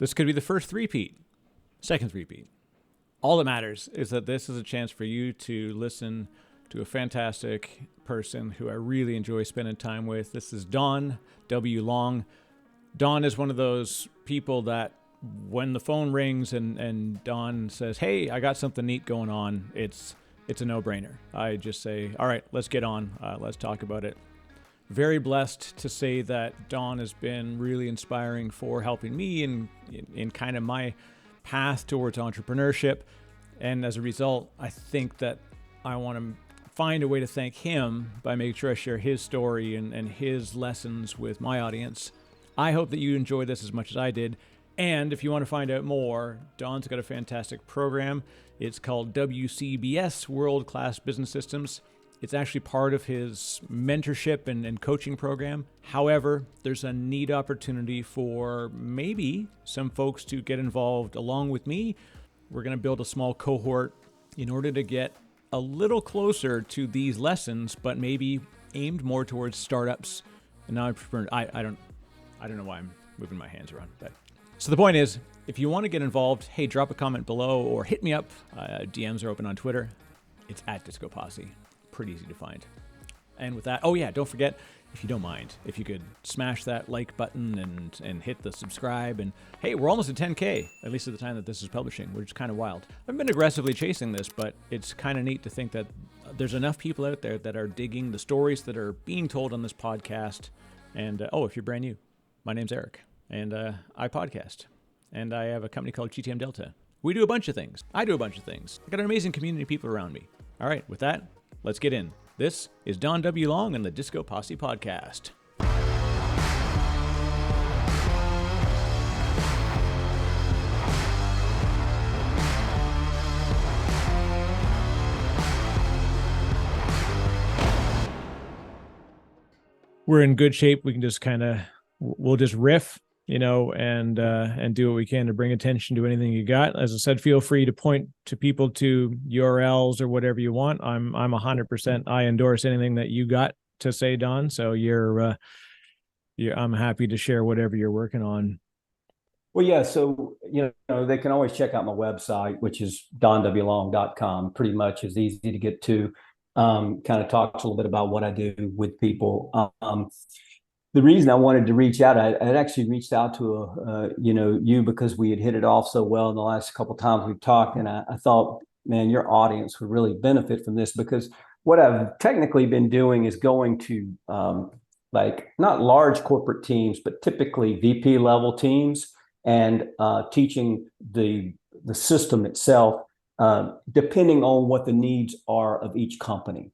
This could be the first three-peat, second three-peat. All that matters is that this is a chance for you to listen to a fantastic person who I really enjoy spending time with. This is Don W. Long. Don is one of those people that when the phone rings and Don says, hey, I got something neat going on, it's a no-brainer. I just say, all right, let's get on. Let's talk about it. Very blessed to say that Don has been really inspiring for helping me in kind of my path towards entrepreneurship. And as a result, I think that I want to find a way to thank him by making sure I share his story and his lessons with my audience. I hope that you enjoy this as much as I did. And if you want to find out more, Don's got a fantastic program. It's called WCBS, World Class Business Systems. It's actually part of his mentorship and coaching program. However, there's a neat opportunity for maybe some folks to get involved along with me. We're going to build a small cohort in order to get a little closer to these lessons, but maybe aimed more towards startups. And now I don't know why I'm moving my hands around. But so the point is, if you want to get involved, hey, drop a comment below or hit me up. DMs are open on Twitter. It's at DiscoPosse. Pretty easy to find. And with that, oh yeah, don't forget, if you don't mind, if you could smash that like button and hit the subscribe. And hey, we're almost at 10K, at least at the time that this is publishing, which is kind of wild. I've been aggressively chasing this, but it's kind of neat to think that there's enough people out there that are digging the stories that are being told on this podcast. And if you're brand new, my name's Eric, and I podcast, and I have a company called GTM Delta. We do a bunch of things. I do a bunch of things. I got an amazing community of people around me. All right, with that, let's get in. This is Don W. Long and the DiscoPosse podcast. We're in good shape. We can just we'll just riff, and do what we can to bring attention to anything you got. As I said, feel free to point to people to URLs or whatever you want. I'm 100%. I endorse anything that you got to say, Don. So I'm happy to share whatever you're working on. Well, yeah. So, they can always check out my website, which is donwlong.com. Pretty much is easy to get to. Kind of talks a little bit about what I do with people. The reason I wanted to reach out, I had actually reached out to you because we had hit it off so well in the last couple of times we've talked, and I thought, man, your audience would really benefit from this, because what I've technically been doing is going to not large corporate teams, but typically VP level teams, and teaching the system itself, depending on what the needs are of each company.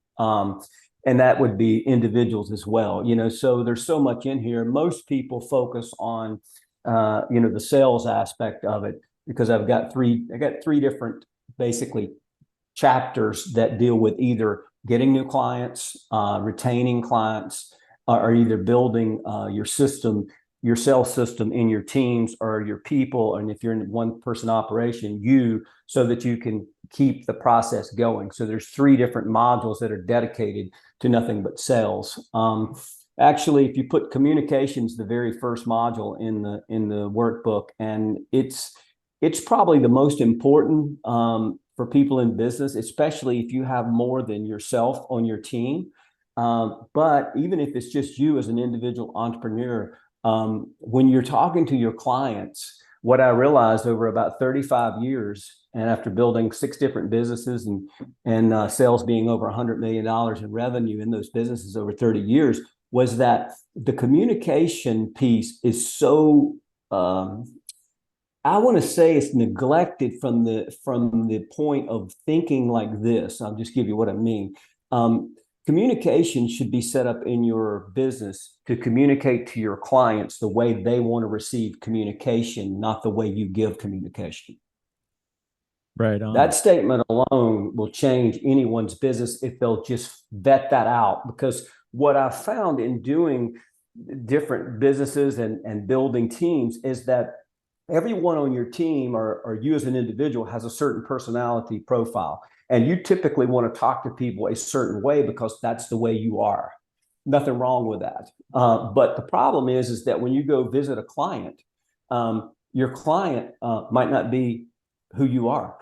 And that would be individuals as well. So there's so much in here. Most people focus on, the sales aspect of it, because I got three different basically chapters that deal with either getting new clients, retaining clients, or either building your system, your sales system in your teams or your people. And if you're in one person operation, so that you can keep the process going. So there's three different modules that are dedicated to nothing but sales. Actually, if you put communications, the very first module in the workbook, and it's probably the most important for people in business, especially if you have more than yourself on your team. But even if it's just you as an individual entrepreneur, when you're talking to your clients, what I realized over about 35 years, and after building 6 different businesses and sales being over $100 million in revenue in those businesses over 30 years, was that the communication piece is so, I want to say it's neglected from the point of thinking like this. I'll just give you what I mean. Communication should be set up in your business to communicate to your clients the way they want to receive communication, not the way you give communication. Right on. That statement alone will change anyone's business if they'll just vet that out. Because what I found in doing different businesses and building teams is that everyone on your team or you as an individual has a certain personality profile. And you typically want to talk to people a certain way because that's the way you are. Nothing wrong with that. But the problem is that when you go visit a client, your client might not be who you are.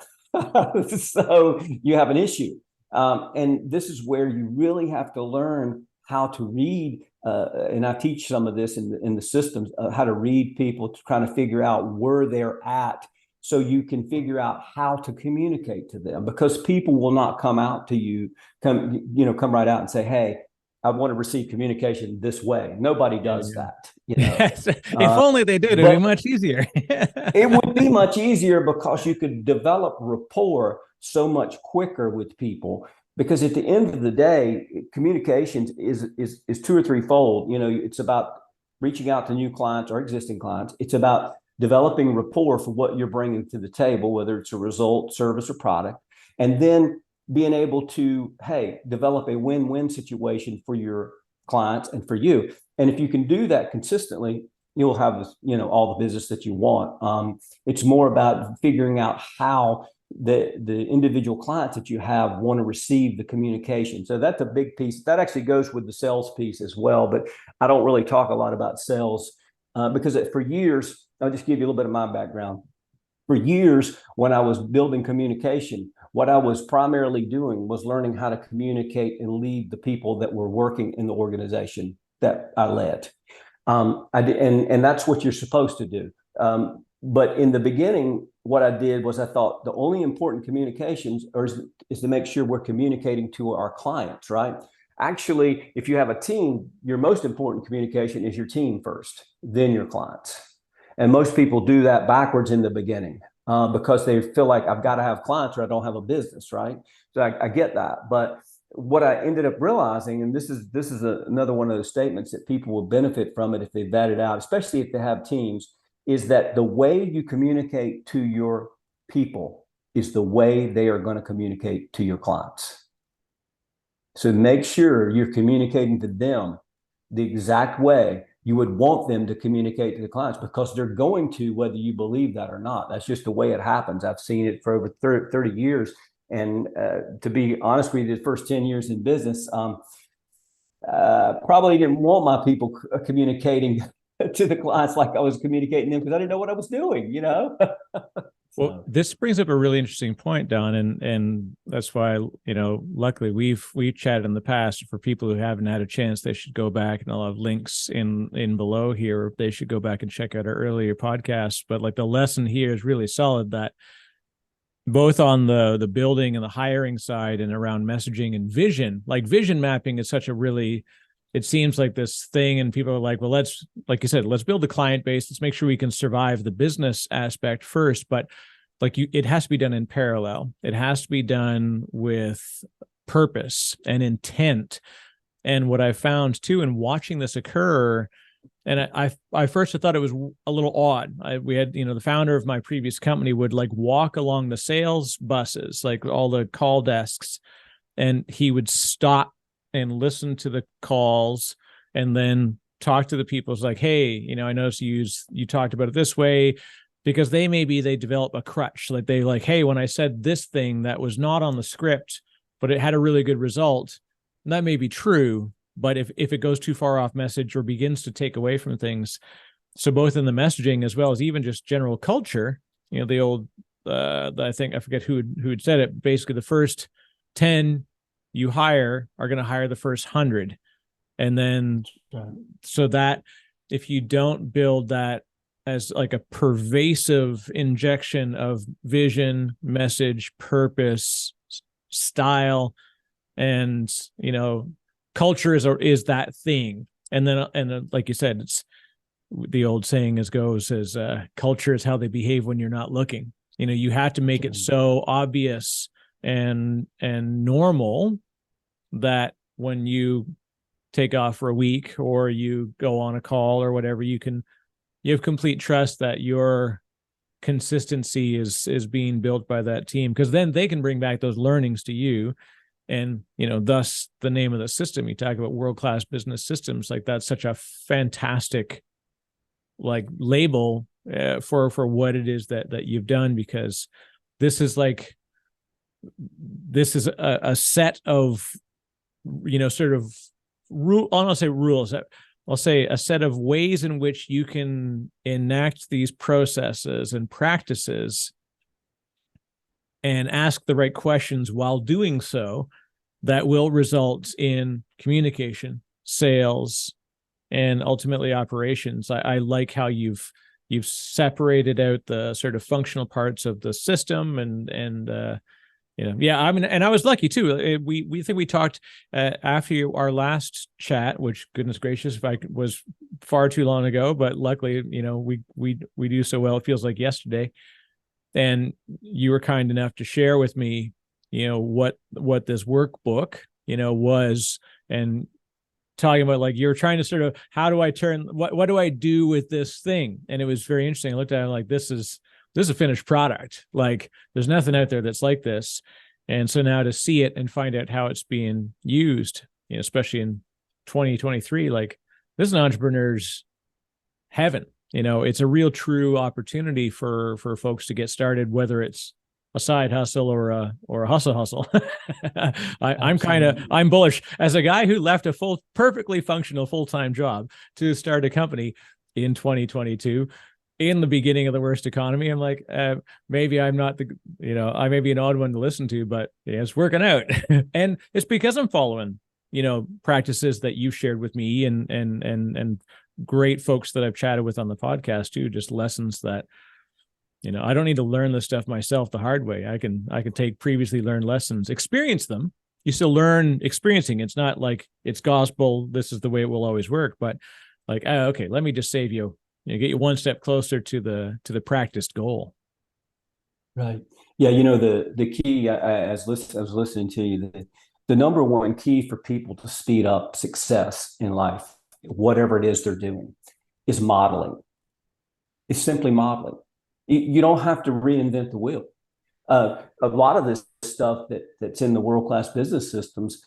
So you have an issue. And this is where you really have to learn how to read. And I teach some of this in the systems, how to read people to kind of figure out where they're at, so you can figure out how to communicate to them, because people will not come out to you, come right out and say, hey, I want to receive communication this way. Nobody does that, Yes. If only they did, it'd be much easier. It would be much easier, because you could develop rapport so much quicker with people. Because at the end of the day, communications is two or threefold. It's about reaching out to new clients or existing clients. It's about developing rapport for what you're bringing to the table, whether it's a result, service, or product, and then being able to, hey, develop a win-win situation for your clients and for you. And if you can do that consistently, you'll have this, all the business that you want. It's more about figuring out how the individual clients that you have want to receive the communication. So that's a big piece. That actually goes with the sales piece as well. But I don't really talk a lot about sales because for years, I'll just give you a little bit of my background. For years, when I was building communication, what I was primarily doing was learning how to communicate and lead the people that were working in the organization that I led. I did, and that's what you're supposed to do. But in the beginning, what I did was I thought the only important communications is to make sure we're communicating to our clients, right? Actually, if you have a team, your most important communication is your team first, then your clients. And most people do that backwards in the beginning because they feel like I've got to have clients or I don't have a business, right? So I get that. But what I ended up realizing, and this is another one of those statements that people will benefit from it if they vet it out, especially if they have teams, is that the way you communicate to your people is the way they are going to communicate to your clients. So make sure you're communicating to them the exact way you would want them to communicate to the clients, because they're going to, whether you believe that or not. That's just the way it happens. I've seen it for over 30 years. And to be honest with you, the first 10 years in business, probably didn't want my people communicating to the clients like I was communicating to them, because I didn't know what I was doing, Well, this brings up a really interesting point, Don, and that's why, luckily we've chatted in the past. For people who haven't had a chance, they should go back, and I'll have links in below here. They should go back and check out our earlier podcasts. But like the lesson here is really solid, that both on the building and the hiring side and around messaging and vision, like vision mapping is such a really, it seems like this thing, and people are like, well, like you said, let's build a client base. Let's make sure we can survive the business aspect first. But it has to be done in parallel. It has to be done with purpose and intent. And what I found too, in watching this occur, and I first thought it was a little odd. We had, the founder of my previous company would walk along the sales buses, like all the call desks, and he would stop and listen to the calls and then talk to the people. It's like, hey, I noticed you talked about it this way, because they develop a crutch. Like hey, when I said this thing that was not on the script, but it had a really good result, and that may be true, but if it goes too far off message or begins to take away from things. So both in the messaging as well as even just general culture, the old, I think, I forget who had said it, basically the first 10 you hire are going to hire the first 100. And then so that if you don't build that as like a pervasive injection of vision, message, purpose, style, and, culture is that thing. And then like you said, it's the old saying goes culture is how they behave when you're not looking. You have to make it so obvious and normal that when you take off for a week or you go on a call or whatever, you have complete trust that your consistency is being built by that team, because then they can bring back those learnings to you. And, thus the name of the system, you talk about world-class business systems, like that's such a fantastic label for what it is that you've done, because this is a set of, sort of I don't want to say rules, I'll say a set of ways in which you can enact these processes and practices and ask the right questions while doing so that will result in communication, sales, and ultimately operations. I like how you've separated out the sort of functional parts of the system and yeah, I mean, and I was lucky too. We think we talked after our last chat, which goodness gracious, if I was far too long ago, but luckily, we do so well. It feels like yesterday. And you were kind enough to share with me, what this workbook, was, and talking about, like, you're trying to sort of, how do I turn, what do I do with this thing? And it was very interesting. I looked at it like, this is a finished product. Like, there's nothing out there that's like this. And so now to see it and find out how it's being used, especially in 2023, like, this is an entrepreneur's heaven. It's a real true opportunity for folks to get started, whether it's a side hustle or a hustle. I'm bullish as a guy who left a perfectly functional full-time job to start a company in 2022 in the beginning of the worst economy. I'm like, maybe I'm not I may be an odd one to listen to, but it's working out. And it's because I'm following, practices that you've shared with me and great folks that I've chatted with on the podcast too, just lessons that, I don't need to learn this stuff myself the hard way. I can take previously learned lessons, experience them. You still learn experiencing. It's not like it's gospel, this is the way it will always work, but like, okay, let me just save you, get you one step closer to the practiced goal. Right. Yeah. The key, I was listening to you, the number one key for people to speed up success in life, whatever it is they're doing, is modeling. It's simply modeling. You don't have to reinvent the wheel. A lot of this stuff that's in the world-class business systems,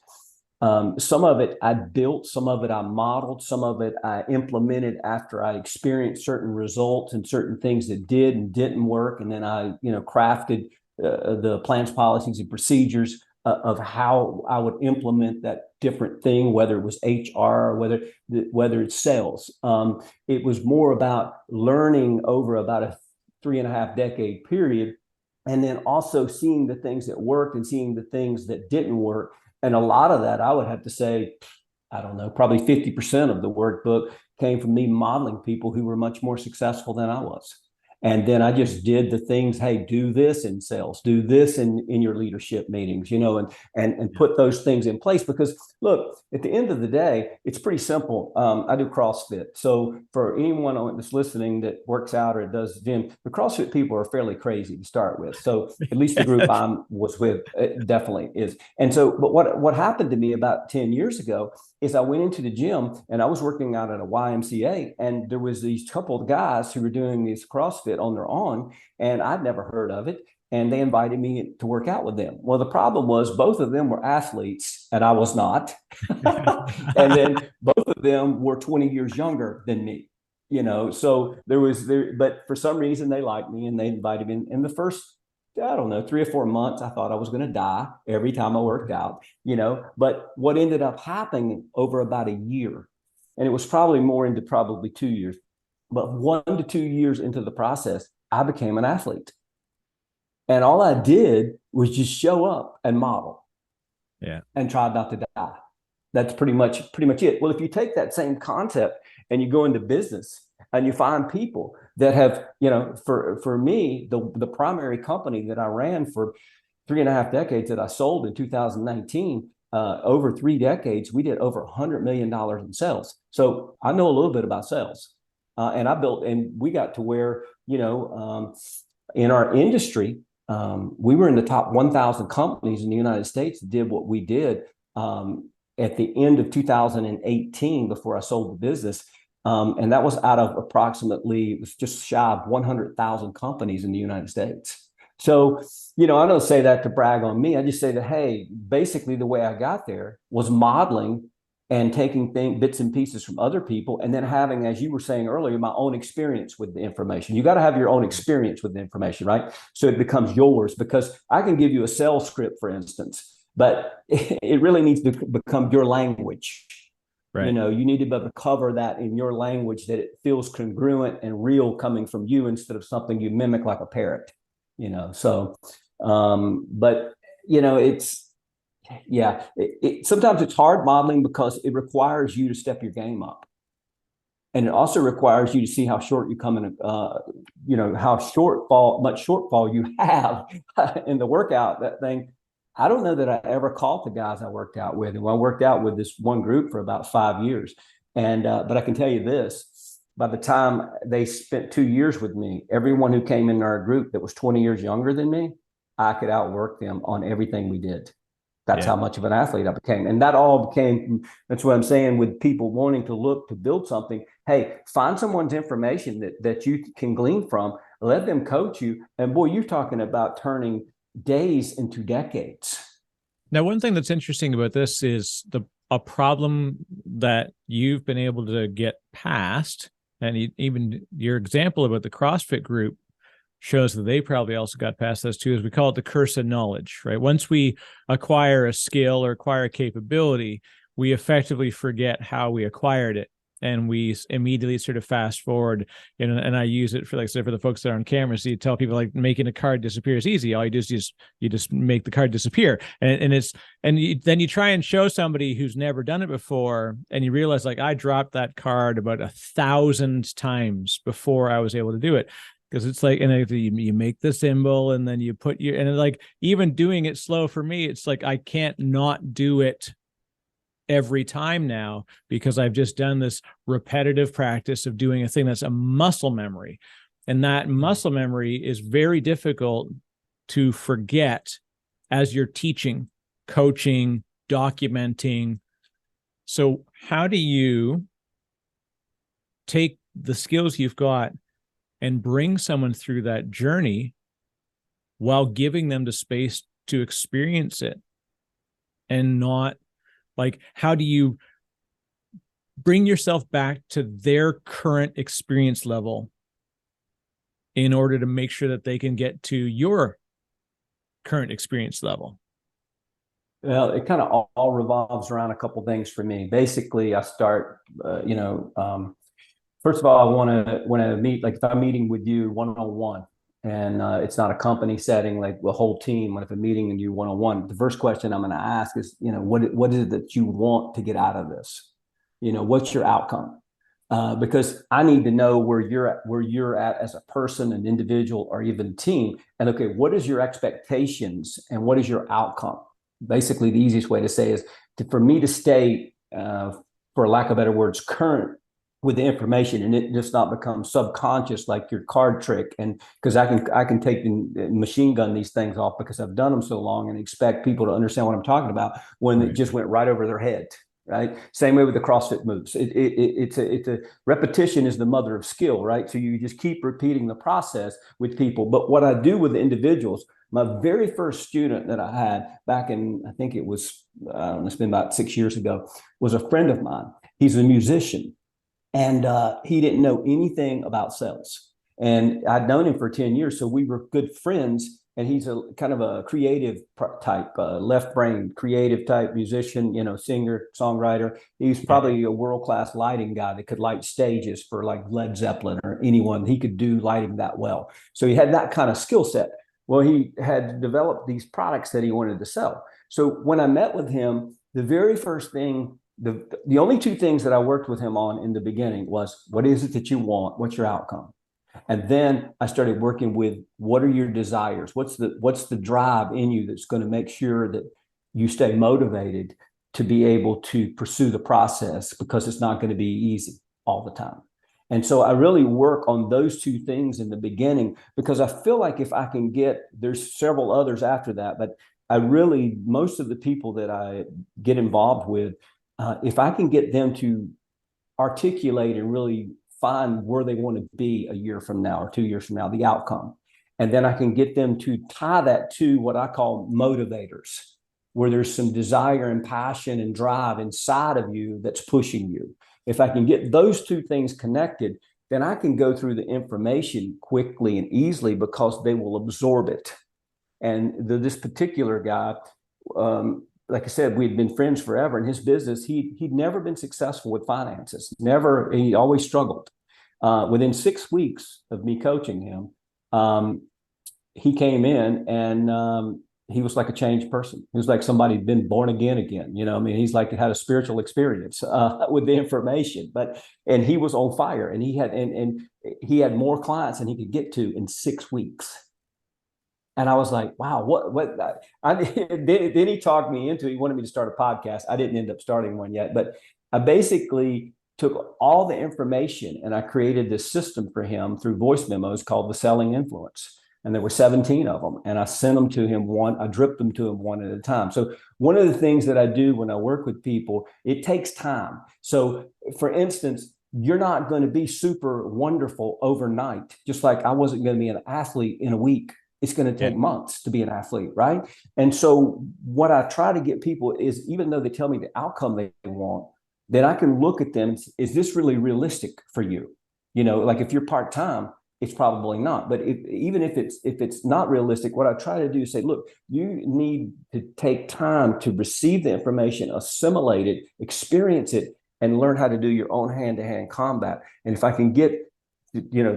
some of it I built, some of it I modeled, some of it I implemented after I experienced certain results and certain things that did and didn't work. And then I, crafted the plans, policies, and procedures of how I would implement that different thing, whether it was HR, whether it's sales. It was more about learning over about a 3.5 decade period, and then also seeing the things that worked and seeing the things that didn't work. And a lot of that, I would have to say, I don't know, probably 50% of the workbook came from me modeling people who were much more successful than I was. And then I just did the things, hey, do this in sales, do this in your leadership meetings, and put those things in place. Because look, at the end of the day, it's pretty simple. I do CrossFit. So for anyone that's listening that works out or does gym, the CrossFit people are fairly crazy to start with. So at least the group I was with definitely is. And so, but what happened to me about 10 years ago is I went into the gym and I was working out at a YMCA, and there was these couple of guys who were doing this CrossFit on their own, and I'd never heard of it. And they invited me to work out with them. Well, the problem was both of them were athletes and I was not. And then both of them were 20 years younger than me, so but for some reason they liked me and they invited me in the first, I don't know, 3 or 4 months. I thought I was going to die every time I worked out, but what ended up happening over about a year, and it was probably more into probably 2 years, but 1 to 2 years into the process, I became an athlete. And all I did was just show up and model. Yeah. And try not to die. That's pretty much it. Well, if you take that same concept and you go into business and you find people that have, for me, the primary company that I ran for 3.5 decades that I sold in 2019, over 3 decades, we did over $100 million in sales. So I know a little bit about sales. And we got to where, in our industry, we were in the top 1,000 companies in the United States that did what we did at the end of 2018 before I sold the business. And that was out of approximately, it was just shy of 100,000 companies in the United States. So, I don't say that to brag on me. I just say that, hey, basically the way I got there was modeling and taking bits and pieces from other people, and then having, as you were saying earlier, my own experience with the information. You got to have your own experience with the information, right? So it becomes yours, because I can give you a sales script, for instance, but it really needs to become your language. Right. You need to be able to cover that in your language, that it feels congruent and real coming from you instead of something you mimic like a parrot. So but it's sometimes it's hard modeling because it requires you to step your game up. And it also requires you to see how short you come in, how much shortfall you have in the workout. That thing, I don't know that I ever caught the guys I worked out with. And I worked out with this one group for about 5 years. And, but I can tell you this, by the time they spent 2 years with me, everyone who came in our group that was 20 years younger than me, I could outwork them on everything we did. That's how much of an athlete I became. And that's what I'm saying with people wanting to look to build something. Hey, find someone's information that you can glean from, let them coach you. And boy, you're talking about turning days into decades. Now, one thing that's interesting about this is a problem that you've been able to get past, and even your example about the CrossFit group shows that they probably also got past this too, as we call it the curse of knowledge, right? Once we acquire a skill or acquire a capability, we effectively forget how we acquired it. And we immediately sort of fast forward, and I use it for, like I said, for the folks that are on camera. So you tell people, like, making a card disappear is easy. All you do is you just make the card disappear, then you try and show somebody who's never done it before, and you realize, like, I dropped that card about 1,000 times before I was able to do it. Because it's like, and you make the symbol, and then you put like, even doing it slow for me, it's like I can't not do it every time now, because I've just done this repetitive practice of doing a thing that's a muscle memory. And that muscle memory is very difficult to forget as you're teaching, coaching, documenting. So how do you take the skills you've got and bring someone through that journey while giving them the space to experience it, and not, like, how do you bring yourself back to their current experience level in order to make sure that they can get to your current experience level? Well, it kind of all revolves around a couple things for me. Basically, I start, first of all, I want to meet, like, if I'm meeting with you one-on-one, and it's not a company setting, like the whole team. When if I'm meeting with you one-on-one, the first question I'm going to ask is, what is it that you want to get out of this? What's your outcome? Because I need to know where you're at as a person, an individual, or even team. And okay, what is your expectations and what is your outcome? Basically, the easiest way to say is for me to stay, for lack of better words, current with the information, and it just not become subconscious like your card trick. And because I can take and machine gun these things off because I've done them so long, and expect people to understand what I'm talking about when it just went right over their head. Right. Same way with the CrossFit moves. It's a repetition is the mother of skill. Right. So you just keep repeating the process with people. But what I do with the individuals, my very first student that I had back in, I think it was, it's been about 6 years ago, was a friend of mine. He's a musician. And he didn't know anything about sales. And I'd known him for 10 years. So we were good friends. And he's a kind of a creative type, left brain, creative type musician, singer, songwriter. He's probably a world-class lighting guy that could light stages for like Led Zeppelin or anyone. He could do lighting that well. So he had that kind of skill set. Well, he had developed these products that he wanted to sell. So when I met with him, the very first thing, the only two things that I worked with him on in the beginning was, what is it that you want? What's your outcome? And then I started working with, what are your desires? What's the drive in you that's going to make sure that you stay motivated to be able to pursue the process, because it's not going to be easy all the time. And so I really work on those two things in the beginning, because I feel like if I can there's several others after that, but most of the people that I get involved with, if I can get them to articulate and really find where they want to be a year from now or 2 years from now, the outcome, and then I can get them to tie that to what I call motivators, where there's some desire and passion and drive inside of you that's pushing you. If I can get those two things connected, then I can go through the information quickly and easily, because they will absorb it. And this particular guy, like I said, we'd been friends forever. In his business, he'd never been successful with finances. Never. He always struggled. Within 6 weeks of me coaching him, he came in and he was like a changed person. He was like somebody who'd been born again. You know, I mean, he's like had a spiritual experience with the information. And he was on fire, and he had more clients than he could get to in 6 weeks. And I was like, wow, then he talked me into, he wanted me to start a podcast. I didn't end up starting one yet, but I basically took all the information and I created this system for him through voice memos called the Selling Influence. And there were 17 of them. And I sent them to him I dripped them to him one at a time. So one of the things that I do when I work with people, it takes time. So for instance, you're not going to be super wonderful overnight, just like I wasn't going to be an athlete in a week. It's going to take months to be an athlete, right? And so what I try to get people is, even though they tell me the outcome they want, then I can look at them. Is this really realistic for you? You know, like if you're part-time, it's probably not. But even if it's not realistic, what I try to do is say, look, you need to take time to receive the information, assimilate it, experience it, and learn how to do your own hand-to-hand combat. And if I can get,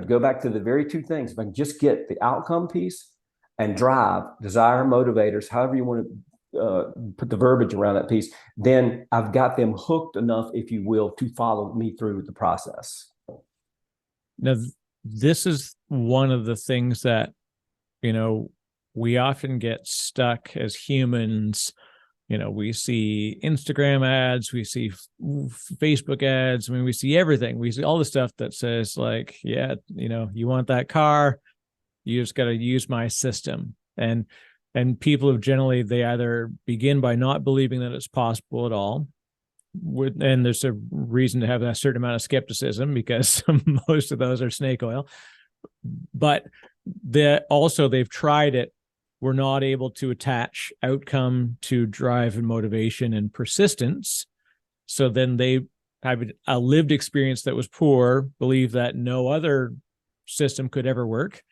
go back to the very two things, if I can just get the outcome piece and drive, desire, motivators, however you want to put the verbiage around that piece, then I've got them hooked enough, if you will, to follow me through the process. Now, this is one of the things that, we often get stuck as humans. We see Instagram ads, we see Facebook ads. I mean, we see everything. We see all the stuff that says like, yeah, you want that car, you just got to use my system. And people have generally, they either begin by not believing that it's possible at all. And there's a reason to have a certain amount of skepticism because most of those are snake oil. But they've tried it. We're not able to attach outcome to drive and motivation and persistence. So then they have a lived experience that was poor, believe that no other system could ever work,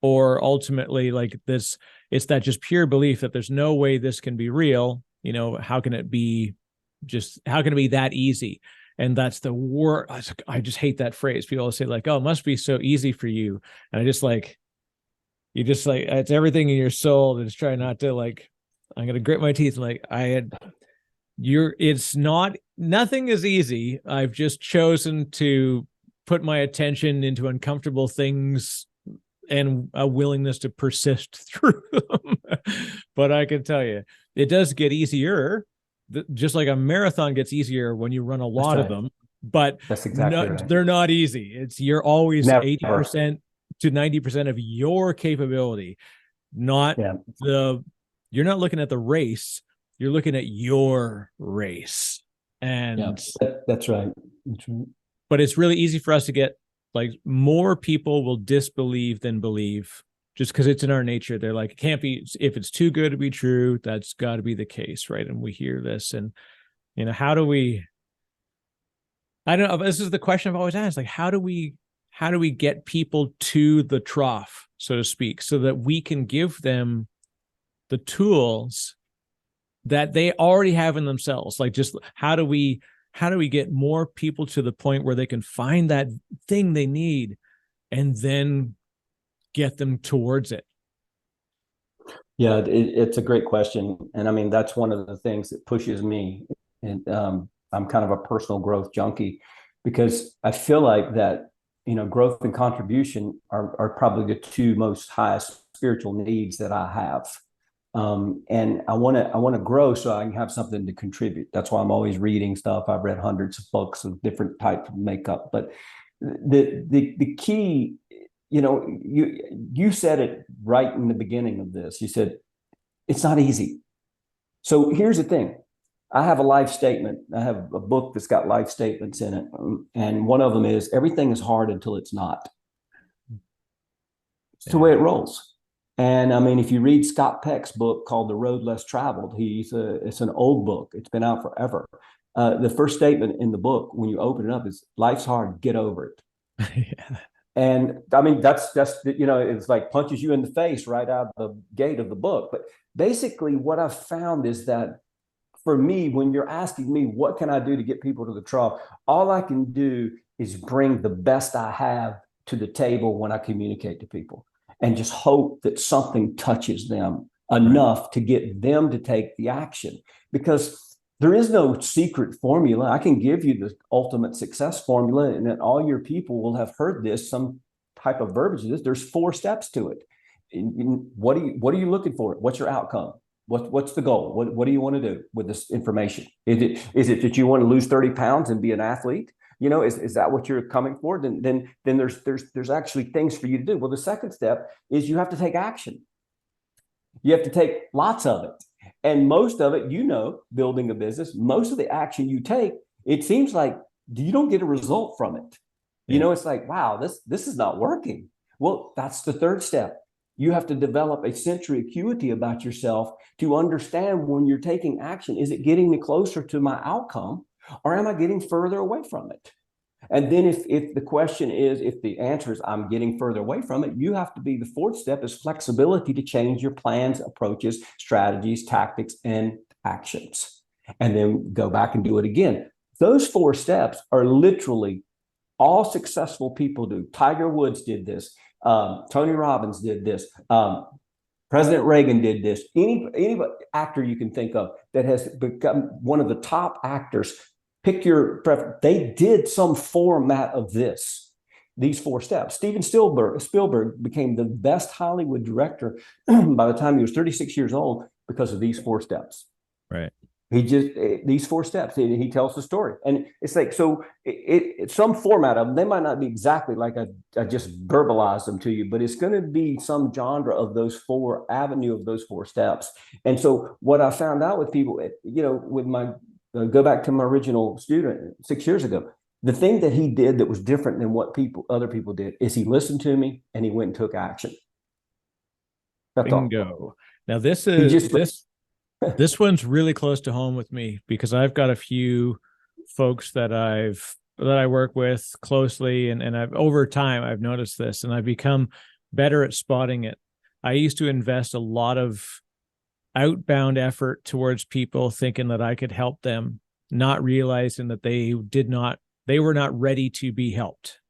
or ultimately like this, it's that just pure belief that there's no way this can be real. How can it be that easy? And that's the word. I just hate that phrase. People say like, oh, it must be so easy for you. And it's everything in your soul that's trying not to like, I'm going to grit my teeth. Like nothing is easy. I've just chosen to put my attention into uncomfortable things and a willingness to persist through them. But I can tell you, it does get easier. Just like a marathon gets easier when you run a lot of them, but that's exactly right. They're not easy. You're always Never. 80% to 90% of your capability, you're not looking at the race, you're looking at your race. And that's right. But it's really easy for us to get like, more people will disbelieve than believe just because it's in our nature. They're like, it can't be, if it's too good to be true, that's got to be the case, right? And we hear this, and how do we, I don't know, this is the question I've always asked, like, how do we get people to the trough, so to speak, so that we can give them the tools that they already have in themselves? Like, just how do we get more people to the point where they can find that thing they need and then get them towards it? Yeah, it's a great question. And I mean, that's one of the things that pushes me. And I'm kind of a personal growth junkie because I feel like that, growth and contribution are probably the two most highest spiritual needs that I have. And I want to grow so I can have something to contribute. That's why I'm always reading stuff. I've read hundreds of books of different types of makeup. But the key, you said it right in the beginning of this. You said it's not easy. So here's the thing. I have a life statement. I have a book that's got life statements in it. And one of them is everything is hard until it's not. It's the way it rolls. And I mean, if you read Scott Peck's book called The Road Less Traveled, it's an old book. It's been out forever. The first statement in the book, when you open it up, is life's hard, get over it. Yeah. And I mean, that's it's like punches you in the face right out of the gate of the book. But basically, what I've found is that for me, when you're asking me, what can I do to get people to the trough? All I can do is bring the best I have to the table when I communicate to people and just hope that something touches them enough to get them to take the action. Because there is no secret formula. I can give you the ultimate success formula, and then all your people will have heard this, some type of verbiage of this. There's 4 steps to it. What are you looking for? What's your outcome? What's the goal? What do you want to do with this information? Is it that you want to lose 30 pounds and be an athlete? Is that what you're coming for? Then there's actually things for you to do. Well, the second step is you have to take action. You have to take lots of it. And most of it, building a business, most of the action you take, it seems like you don't get a result from it. It's like, wow, this is not working. Well, that's the third step. You have to develop a sensory acuity about yourself to understand when you're taking action, is it getting me closer to my outcome, or am I getting further away from it? And then if the answer is I'm getting further away from it, you have to be, the fourth step is flexibility to change your plans, approaches, strategies, tactics, and actions. And then go back and do it again. Those 4 steps are literally all successful people do. Tiger Woods did this. Tony Robbins did this. President Reagan did this. Any actor you can think of that has become one of the top actors, pick your preference. They did some format of these 4 steps. Steven Spielberg became the best Hollywood director by the time he was 36 years old because of these 4 steps. Right. These 4 steps, he tells the story. And it's like, so it's some format of them. They might not be exactly like I just verbalized them to you, but it's going to be some genre of those 4 avenue of those 4 steps. And so what I found out with people, with my, go back to my original student 6 years ago, the thing that he did that was different than what other people did is he listened to me and he went and took action. Bingo. Now this one's really close to home with me because I've got a few folks that I work with closely, and I've over time I've noticed this, and I've become better at spotting it. I used to invest a lot of outbound effort towards people thinking that I could help them, not realizing that they were not ready to be helped,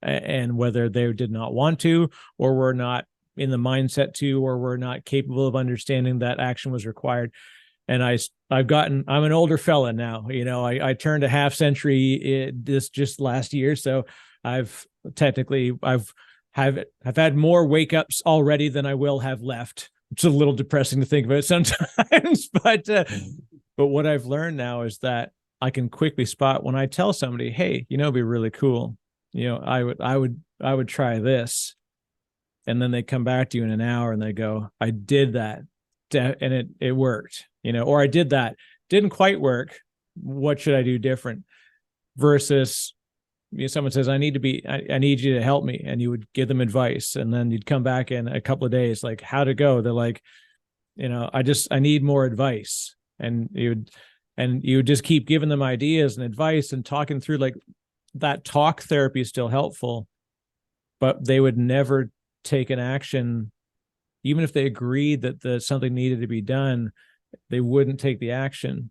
and whether they did not want to, or were not in the mindset to, or were not capable of understanding that action was required. And I'm an older fella now. I turned a half century this just last year, so I've had more wake ups already than I will have left. It's a little depressing to think about sometimes, but what I've learned now is that I can quickly spot when I tell somebody, hey, it'd be really cool, I would try this. And then they come back to you in an hour and they go, I did that and it worked, or I did that, didn't quite work. What should I do different? Versus someone says, I need you to help me. And you would give them advice. And then you'd come back in a couple of days, like, how'd it go? They're like, I need more advice. And you would just keep giving them ideas and advice and talking through, like, that talk therapy is still helpful, but they would never take an action. Even if they agreed that something needed to be done, they wouldn't take the action.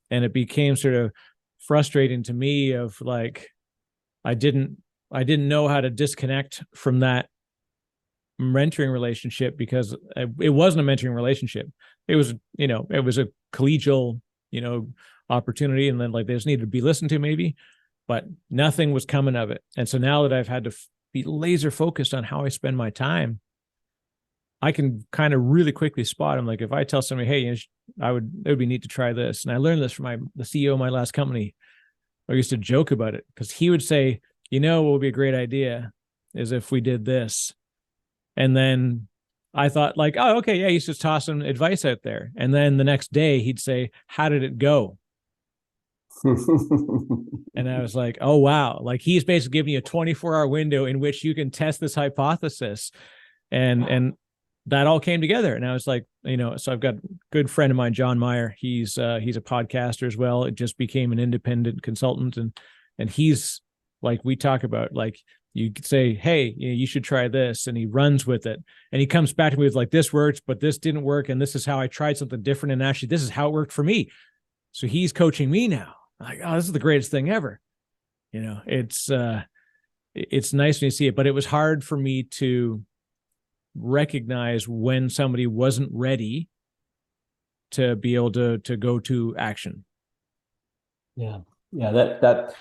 And it became sort of frustrating to me of like, I didn't know how to disconnect from that mentoring relationship, because it wasn't a mentoring relationship. It was, it was a collegial, opportunity. And then, like, they just needed to be listened to maybe, but nothing was coming of it. And so now that I've had to be laser focused on how I spend my time, I can kind of really quickly spot them. Like, if I tell somebody, hey, it would be neat to try this. And I learned this from the CEO of my last company. I used to joke about it because he would say, what would be a great idea is if we did this. And then I thought, like, oh, okay, yeah, he's just tossing advice out there. And then the next day he'd say, how did it go? And I was like, oh, wow. Like, he's basically giving you a 24-hour window in which you can test this hypothesis. And that all came together. And I was like, so I've got a good friend of mine, John Meyer. He's a podcaster as well. It just became an independent consultant. And he's like, we talk about, like, You could say, hey, you should try this. And he runs with it. And he comes back to me with like, this works, but this didn't work. And this is how I tried something different. And actually, this is how it worked for me. So he's coaching me now. I'm like, oh, this is the greatest thing ever. It's nice when you see it, but it was hard for me to recognize when somebody wasn't ready to be able to go to action. Yeah. That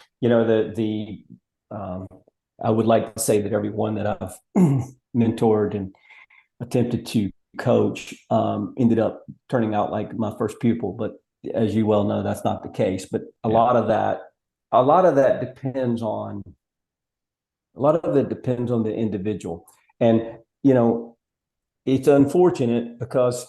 I would like to say that everyone that I've mentored and attempted to coach ended up turning out like my first pupil. But as you well know, that's not the case. But a lot of that depends on the individual. And it's unfortunate because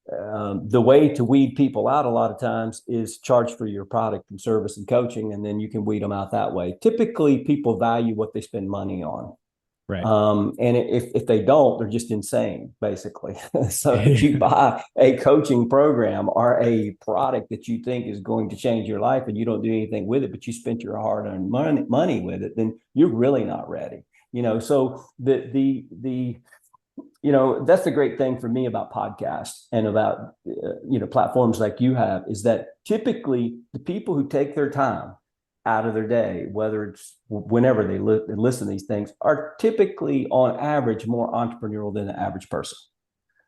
the way to weed people out a lot of times is charge for your product and service and coaching, and then you can weed them out that way. Typically, people value what they spend money on. Right. And if they don't, they're just insane, basically. So if you buy a coaching program or a product that you think is going to change your life and you don't do anything with it, but you spent your hard-earned money with it, then you're really not ready. So that's the great thing for me about podcasts and about platforms like you have, is that typically the people who take their time out of their day, whether it's whenever they listen to these things, are typically on average more entrepreneurial than the average person.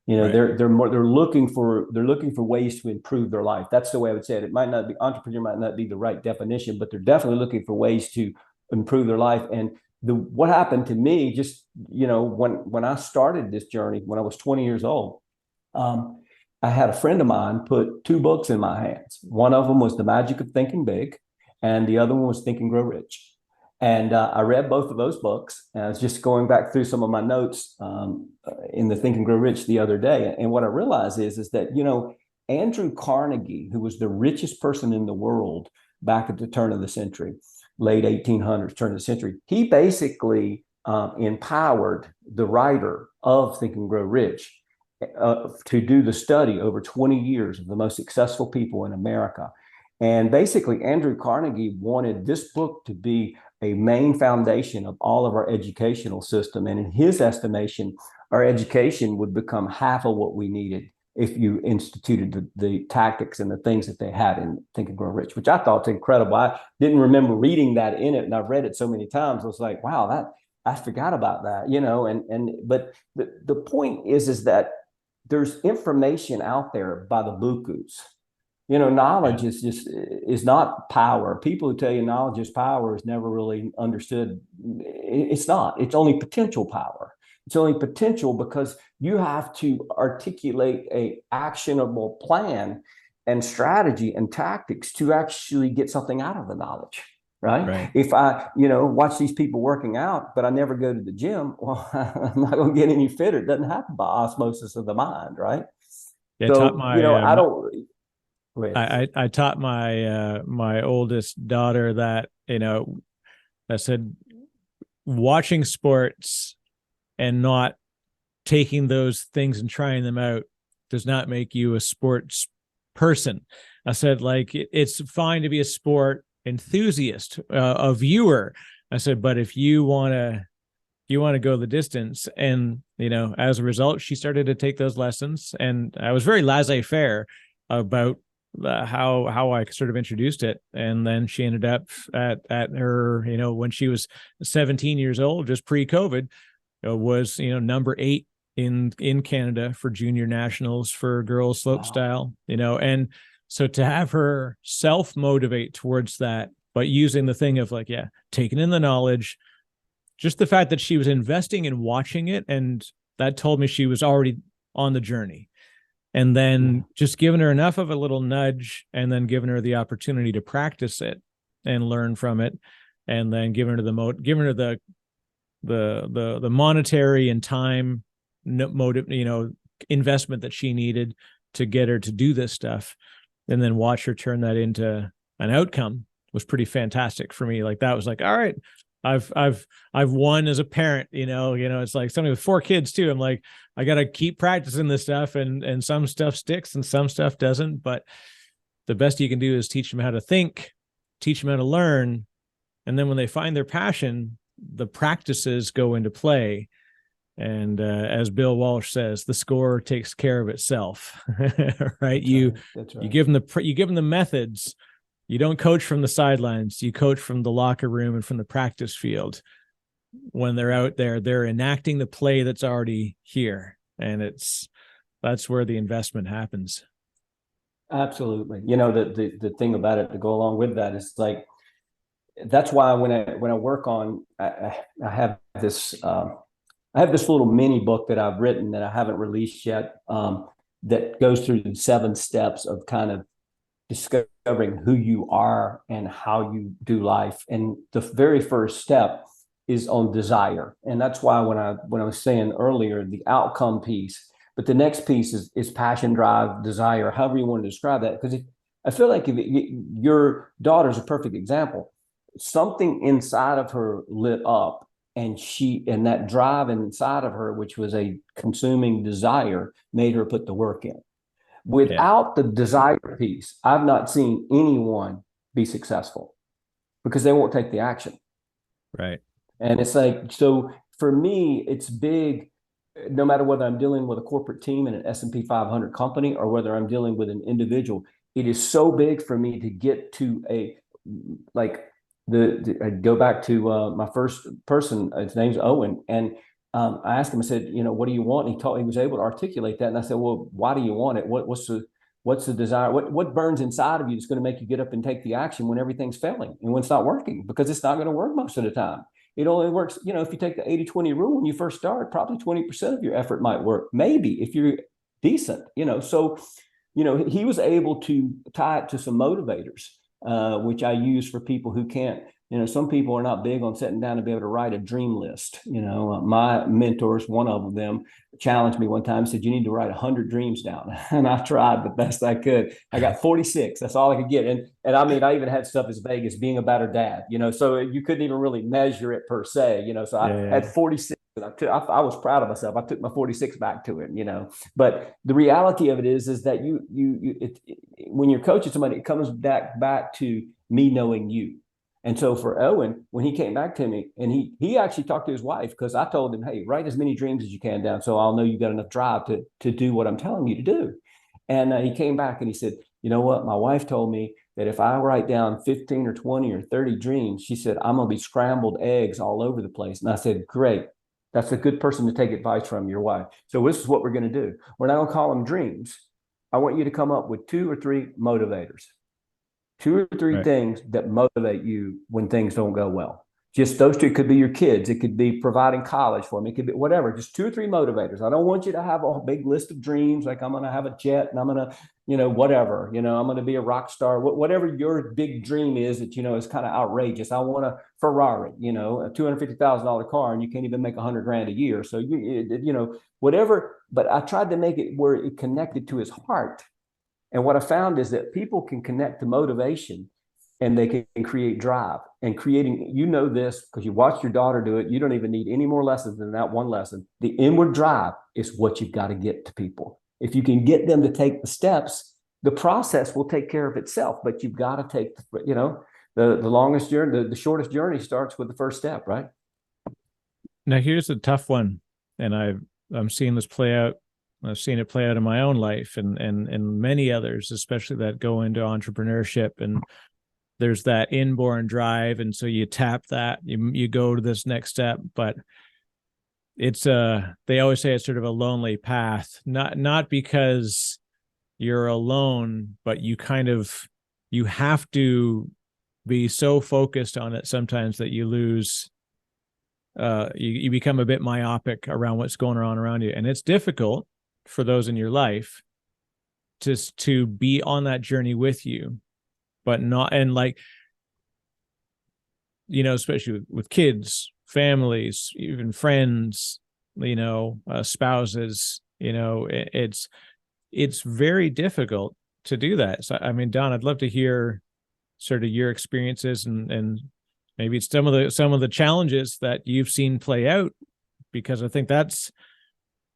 Right. They're looking for ways to improve their life. That's the way I would say it. It might not be, entrepreneur might not be the right definition, but they're definitely looking for ways to improve their life. And what happened to me, just when I started this journey when I was 20 years old, I had a friend of mine put 2 books in my hands. One of them was The Magic of Thinking Big, and the other one was Think and Grow Rich. And I read both of those books. And I was just going back through some of my notes in the Think and Grow Rich the other day. And what I realized is that, Andrew Carnegie, who was the richest person in the world back at the turn of the century, late 1800s, turn of the century, he basically empowered the writer of Think and Grow Rich to do the study over 20 years of the most successful people in America. And basically, Andrew Carnegie wanted this book to be a main foundation of all of our educational system. And in his estimation, our education would become half of what we needed if you instituted the tactics and the things that they had in Think and Grow Rich, which I thought was incredible. I didn't remember reading that in it, and I've read it so many times. I was like, wow, I forgot about that, but the point is that there's information out there by the bukus. Knowledge is not power. People who tell you knowledge is power is never really understood. It's not. It's only potential power. It's only potential because you have to articulate a actionable plan and strategy and tactics to actually get something out of the knowledge. Right. If I, watch these people working out, but I never go to the gym, well, I'm not going to get any fitter. It doesn't happen by osmosis of the mind. Right. Yeah, so, I don't. I taught my oldest daughter that, I said, watching sports and not taking those things and trying them out does not make you a sports person. I said, like, it's fine to be a sport enthusiast, a viewer. I said, but if you want to go the distance, and, as a result, she started to take those lessons, and I was very laissez-faire about how I sort of introduced it. And then she ended up at her, when she was 17 years old, just pre-COVID, was, number 8 in Canada for junior nationals for girls slope style, and so to have her self-motivate towards that, but using the thing of like, taking in the knowledge, just the fact that she was investing in watching it, and that told me she was already on the journey. And then just giving her enough of a little nudge, and then giving her the opportunity to practice it and learn from it, and then giving her the monetary and time motive, investment that she needed to get her to do this stuff, and then watch her turn that into an outcome was pretty fantastic for me. Like, that was like, all right, I've won as a parent, it's like somebody with 4 kids too. I'm like, I got to keep practicing this stuff, and some stuff sticks and some stuff doesn't, but the best you can do is teach them how to think, teach them how to learn. And then when they find their passion, the practices go into play. And as Bill Walsh says, the score takes care of itself, right? That's You right. give them the methods. You don't coach from the sidelines. You coach from the locker room and from the practice field. When they're out there, they're enacting the play that's already here. And that's where the investment happens. Absolutely. The thing about it to go along with that is like, that's why when I work on, I have this, I have this little mini book that I've written that I haven't released yet, that goes through the 7 steps of kind of discovering who you are and how you do life. And the very first step is on desire. And that's why when I was saying earlier, the outcome piece, but the next piece is passion, drive, desire, however you want to describe that. Because I feel like your daughter's a perfect example. Something inside of her lit up, and that drive inside of her, which was a consuming desire, made her put the work in. Without the desire piece, I've not seen anyone be successful because they won't take the action. Right. And it's like, so for me, it's big, no matter whether I'm dealing with a corporate team in an S&P 500 company or whether I'm dealing with an individual, it is so big for me to get to I go back to my first person, his name's Owen. And I asked him, I said, what do you want? And he was able to articulate that. And I said, well, why do you want it? What's the desire? What burns inside of you that's going to make you get up and take the action when everything's failing and when it's not working? Because it's not going to work most of the time. It only works, if you take the 80-20 rule when you first start, probably 20% of your effort might work. Maybe if you're decent, so, he was able to tie it to some motivators, which I use for people who can't. Some people are not big on sitting down and be able to write a dream list. My mentors, one of them, challenged me one time and said, you need to write 100 dreams down. And I tried the best I could. I got 46. That's all I could get. And I mean, I even had stuff as vague as being a better dad, so you couldn't even really measure it per se, so I had 46. I was proud of myself. I took my 46 back to it, But the reality of it is that when you're coaching somebody, it comes back to me knowing you. And so for Owen, when he came back to me, and he actually talked to his wife, because I told him, hey, write as many dreams as you can down so I'll know you got enough drive to do what I'm telling you to do. And he came back and he said, you know what? My wife told me that if I write down 15 or 20 or 30 dreams, she said, I'm going to be scrambled eggs all over the place. And I said, great. That's a good person to take advice from, your wife. So this is what we're going to do. We're not going to call them dreams. I want you to come up with 2 or 3 motivators. 2 or 3 things that motivate you when things don't go well. Just those 2. It could be your kids. It could be providing college for them. It could be whatever. Just 2 or 3 motivators. I don't want you to have a big list of dreams like I'm going to have a jet and I'm going to, whatever. I'm going to be a rock star. Whatever your big dream is that, is kind of outrageous. I want a Ferrari, a $250,000 car, and you can't even make $100,000 a year. So, whatever. But I tried to make it where it connected to his heart. And what I found is that people can connect to motivation and they can create drive. And creating, this because you watched your daughter do it. You don't even need any more lessons than that one lesson. The inward drive is what you've got to get to people. If you can get them to take the steps, the process will take care of itself. But you've got to take, the longest journey, the shortest journey starts with the first step, right? Now, here's a tough one. And I'm seeing this play out. I've seen it play out in my own life and many others, especially that go into entrepreneurship. And there's that inborn drive. And so you tap that, you go to this next step, but it's they always say it's sort of a lonely path, not because you're alone, but you have to be so focused on it sometimes that you lose, you become a bit myopic around what's going on around you. And it's difficult for those in your life to be on that journey with you, but not, and like, especially with kids, families, even friends, spouses, it's very difficult to do that. So, I mean, Don, I'd love to hear sort of your experiences and maybe it's some of the challenges that you've seen play out, because I think that's,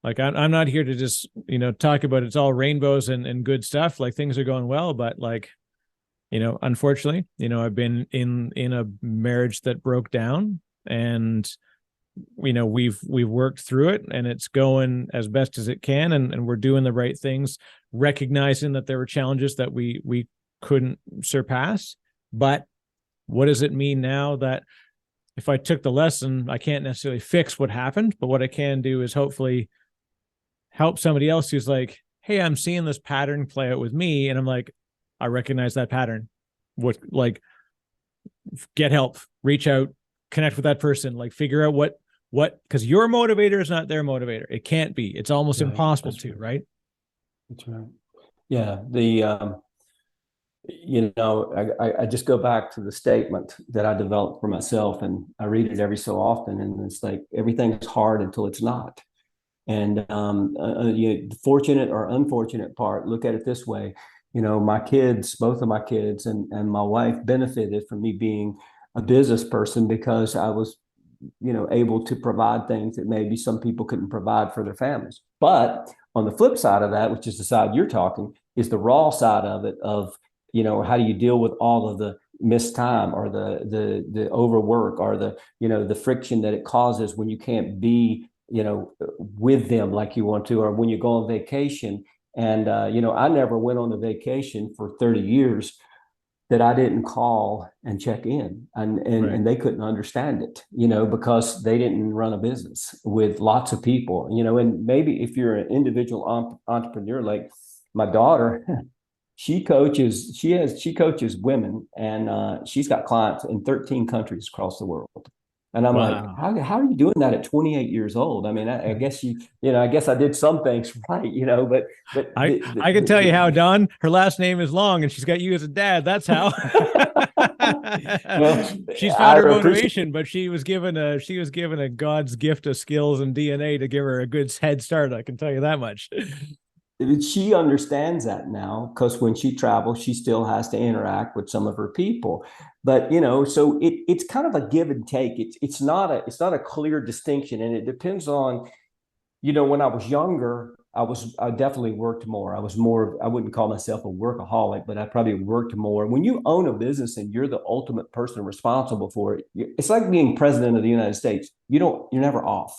like, I'm not here to just, talk about it's all rainbows and good stuff. Like, things are going well, but like, unfortunately, I've been in a marriage that broke down, And we've worked through it, and it's going as best as it can, and we're doing the right things, recognizing that there were challenges that we couldn't surpass. But what does it mean now that if I took the lesson, I can't necessarily fix what happened, but what I can do is hopefully help somebody else who's like, hey, I'm seeing this pattern play out with me, and I'm like, I recognize that pattern. Get help, reach out, connect with that person, like figure out what, because your motivator is not their motivator. It can't be. It's almost impossible to, right? That's right. Yeah. I just go back to the statement that I developed for myself, and I read it every so often, and it's like, everything's hard until it's not. And the fortunate or unfortunate part, look at it this way. My kids, both of my kids and my wife benefited from me being a business person, because I was, able to provide things that maybe some people couldn't provide for their families. But on the flip side of that, which is the side you're talking, is the raw side of it, of, how do you deal with all of the missed time, or the overwork, or the friction that it causes when you can't be, with them like you want to, or when you go on vacation. And, I never went on a vacation for 30 years that I didn't call and check in, and they couldn't understand it, because they didn't run a business with lots of people, and maybe if you're an individual entrepreneur, like my daughter, she coaches women, and she's got clients in 13 countries across the world. And I'm like, how are you doing that at 28 years old? I mean, I guess I guess I did some things right, but I can tell you how, Don. Her last name is long, and she's got you as a dad. That's how. Well, she's found her motivation, but she was given a God's gift of skills and DNA to give her a good head start. I can tell you that much. She understands that now, because when she travels, she still has to interact with some of her people. But so it's kind of a give and take. It's not a clear distinction, and it depends on, when I was younger, I definitely worked more. I wouldn't call myself a workaholic, but I probably worked more. When you own a business and you're the ultimate person responsible for it, it's like being president of the United States. You're never off.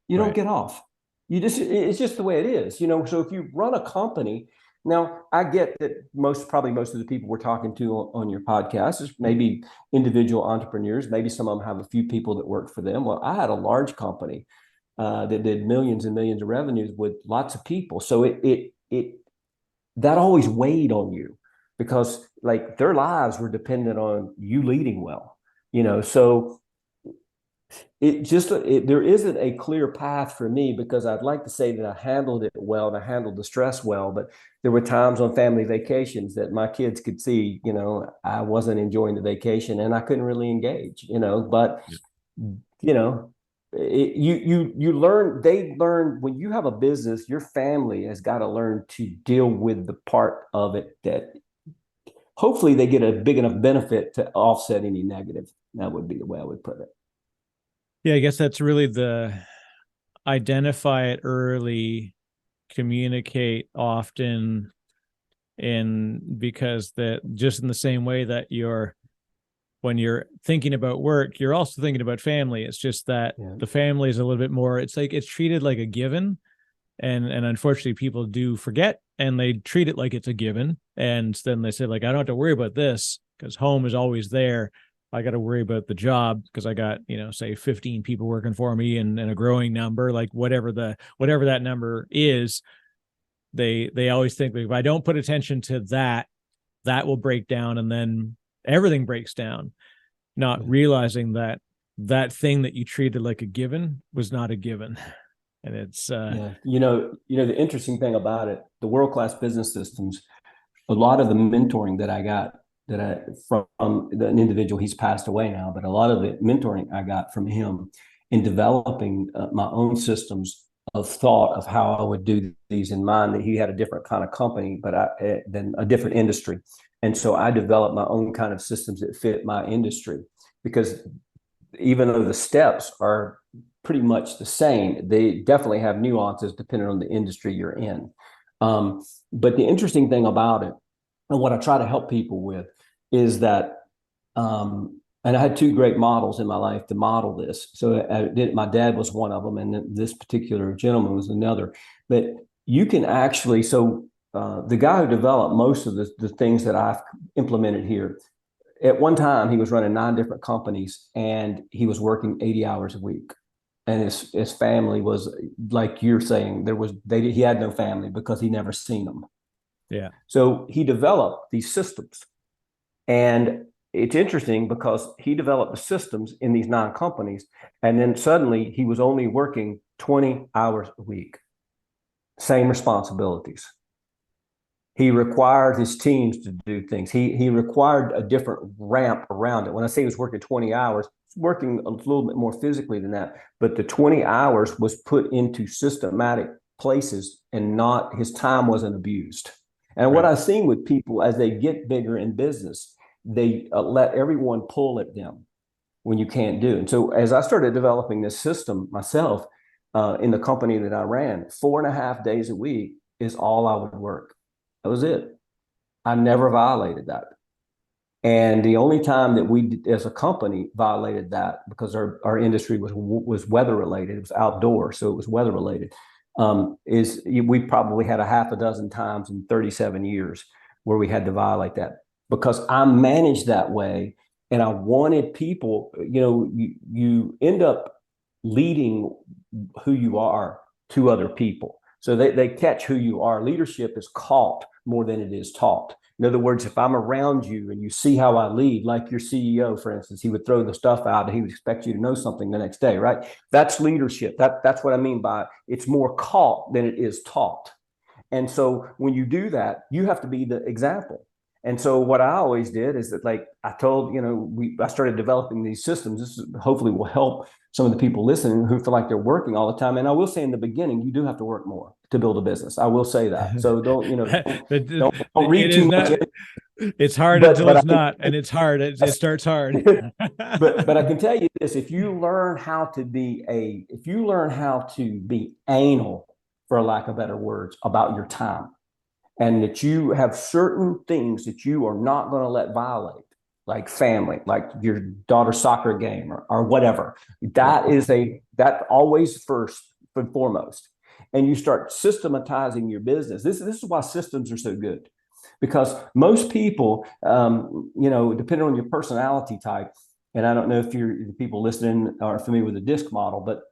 You don't get off. It's just the way it is, So if you run a company, now I get that most of the people we're talking to on your podcast is maybe individual entrepreneurs. Maybe some of them have a few people that work for them. Well, I had a large company that did millions and millions of revenues with lots of people. So it that always weighed on you, because like their lives were dependent on you leading well, So there isn't a clear path for me, because I'd like to say that I handled it well and I handled the stress well, but there were times on family vacations that my kids could see, I wasn't enjoying the vacation and I couldn't really engage, but they learn when you have a business, your family has got to learn to deal with the part of it that hopefully they get a big enough benefit to offset any negative. That would be the way I would put it. Yeah, I guess that's really the identify it early, communicate often, and because that just in the same way that when you're thinking about work, you're also thinking about family. It's just that the family is a little bit more, it's like it's treated like a given. And unfortunately people do forget, and they treat it like it's a given. And then they say, like, I don't have to worry about this because home is always there. I got to worry about the job because I got, say 15 people working for me and a growing number, like whatever that number is. They always think that if I don't put attention to that will break down, and then everything breaks down, not realizing that thing that you treated like a given was not a given. And it's the interesting thing about it, the world-class business systems, a lot of the mentoring that I got from an individual, he's passed away now, but a lot of the mentoring I got from him in developing my own systems of thought of how I would do these, in mind that he had a different kind of company, but then a different industry. And so I developed my own kind of systems that fit my industry, because even though the steps are pretty much the same, they definitely have nuances depending on the industry you're in. But the interesting thing about it, and what I try to help people with, is that And I had two great models in my life to model this. So my dad was one of them, and this particular gentleman was another. But you can actually, the guy who developed most of the things that I've implemented here, at one time he was running 9 different companies and he was working 80 hours a week. And his family was, like you're saying, he had no family because he never seen them. Yeah. So he developed these systems. And it's interesting because he developed the systems in these 9 companies, and then suddenly he was only working 20 hours a week, same responsibilities. He required his teams to do things. He required a different ramp around it. When I say he was working 20 hours, working a little bit more physically than that, but the 20 hours was put into systematic places, and not, his time wasn't abused. And what I've seen with people as they get bigger in business, they let everyone pull at them when you can't do. And so as I started developing this system myself in the company that I ran, 4.5 days a week is all I would work. That was it. I never violated that. And the only time that we, as a company, violated that, because our industry was weather related, it was outdoor, so it was weather related, is we probably had a half a dozen times in 37 years where we had to violate that, because I'm managed that way. And I wanted people, you end up leading who you are to other people. So they catch who you are. Leadership is caught more than it is taught. In other words, if I'm around you and you see how I lead, like your CEO, for instance, he would throw the stuff out and he would expect you to know something the next day, right? That's leadership. That's what I mean by it's more caught than it is taught. And so when you do that, you have to be the example. And so what I always did is that, like I told, I started developing these systems. This hopefully will help some of the people listening who feel like they're working all the time. And I will say in the beginning, you do have to work more to build a business. I will say that. So don't read It too is much. not. It's hard But until but it's I not, and it's hard. It starts hard. but I can tell you this: if you learn how to be anal, for lack of better words, about your time, and that you have certain things that you are not going to let violate, like family, like your daughter's soccer game or whatever. That always first and foremost. And you start systematizing your business. This is why systems are so good, because most people, depending on your personality type, and I don't know if the people listening are familiar with the DISC model, but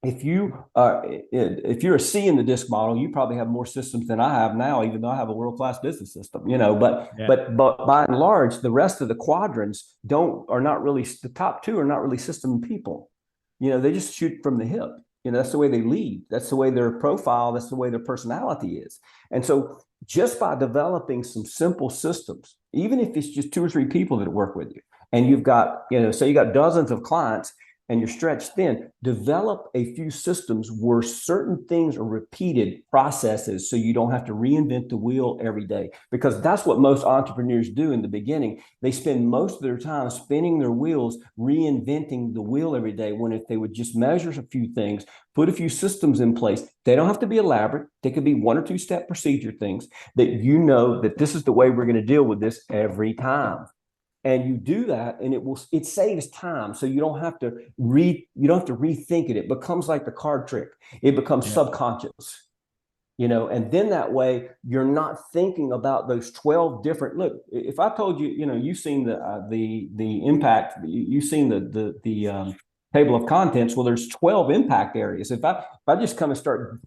if you're a C in the DISC model, you probably have more systems than I have now, even though I have a world-class business system, but by and large, the rest of the quadrants are not really, the top 2 are not really system people. They just shoot from the hip. That's the way they lead. That's the way their profile, that's the way their personality is. And so just by developing some simple systems, even if it's just 2 or 3 people that work with you, and you've got, say you got dozens of clients, and you're stretched thin, develop a few systems where certain things are repeated processes, so you don't have to reinvent the wheel every day. Because that's what most entrepreneurs do in the beginning. They spend most of their time spinning their wheels, reinventing the wheel every day, when if they would just measure a few things, put a few systems in place, they don't have to be elaborate. They could be 1 or 2 step procedure things that that this is the way we're going to deal with this every time. And you do that, and it saves time. So you don't have to rethink it. It becomes like the card trick. It becomes subconscious, and then that way you're not thinking about those 12 different. Look, if I told you, you've seen the impact, you've seen the table of contents. Well, there's 12 impact areas. If I just come and start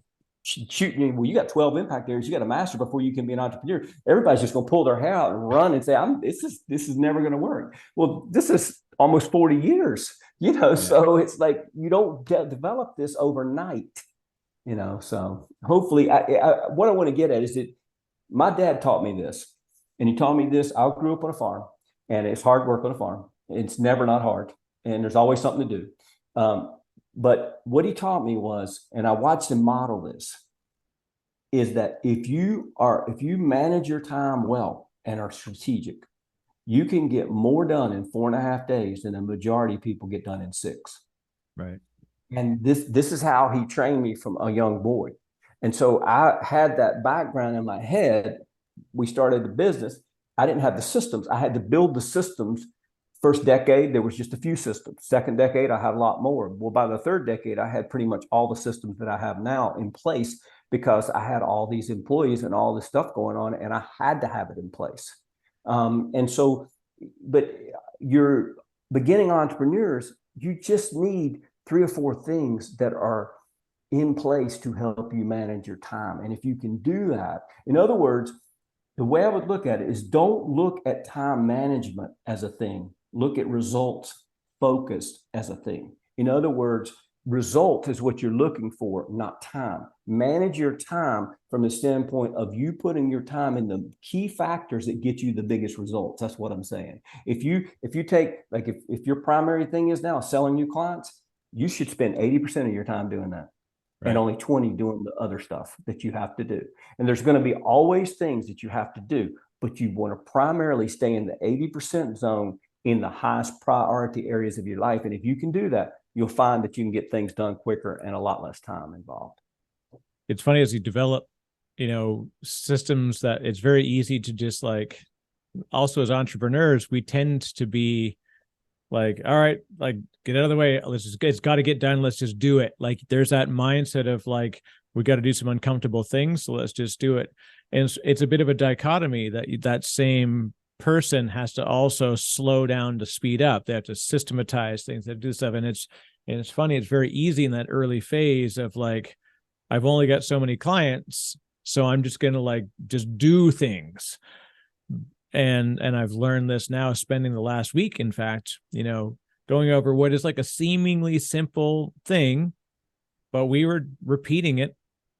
shooting, well, you got 12 impact areas you got to master before you can be an entrepreneur. Everybody's just going to pull their hair out and run and say, this is never going to work. Well, this is almost 40 years, so it's like you don't develop this overnight, so hopefully what I want to get at is that my dad taught me this, and he taught me this. I grew up on a farm, and it's hard work on a farm. It's never not hard, and there's always something to do. But what he taught me was, and I watched him model this, is that if you manage your time well and are strategic, you can get more done in 4.5 days than a majority of people get done in 6. Right. And this is how he trained me from a young boy. And so I had that background in my head. We started the business. I didn't have the systems. I had to build the systems First decade, there was just a few systems. Second decade, I had a lot more. Well, by the third decade, I had pretty much all the systems that I have now in place because I had all these employees and all this stuff going on, and I had to have it in place. And so, but you're beginning entrepreneurs, you just need 3 or 4 things that are in place to help you manage your time. And if you can do that, in other words, the way I would look at it is don't look at time management as a thing. Look at results focused as a thing. In other words, result is what you're looking for, not time. Manage your time from the standpoint of you putting your time in the key factors that get you the biggest results. That's what I'm saying. If you take, like, if your primary thing is now selling new clients, you should spend 80% of your time doing that. Right. And only 20 doing the other stuff that you have to do. And there's going to be always things that you have to do, but you want to primarily stay in the 80% zone in the highest priority areas of your life. And if you can do that, you'll find that you can get things done quicker and a lot less time involved. It's funny, as you develop, systems, that it's very easy to just, like, also as entrepreneurs, we tend to be like, all right, like, get out of the way. It's got to get done. Let's just do it. Like, there's that mindset of, like, we got to do some uncomfortable things, so let's just do it. And it's a bit of a dichotomy that same person has to also slow down to speed up. They have to systematize things, they have to do stuff. And it's funny, it's very easy in that early phase of, like, I've only got so many clients, so I'm just going to, like, just do things. And I've learned this now, spending the last week, in fact, going over what is like a seemingly simple thing, but we were repeating it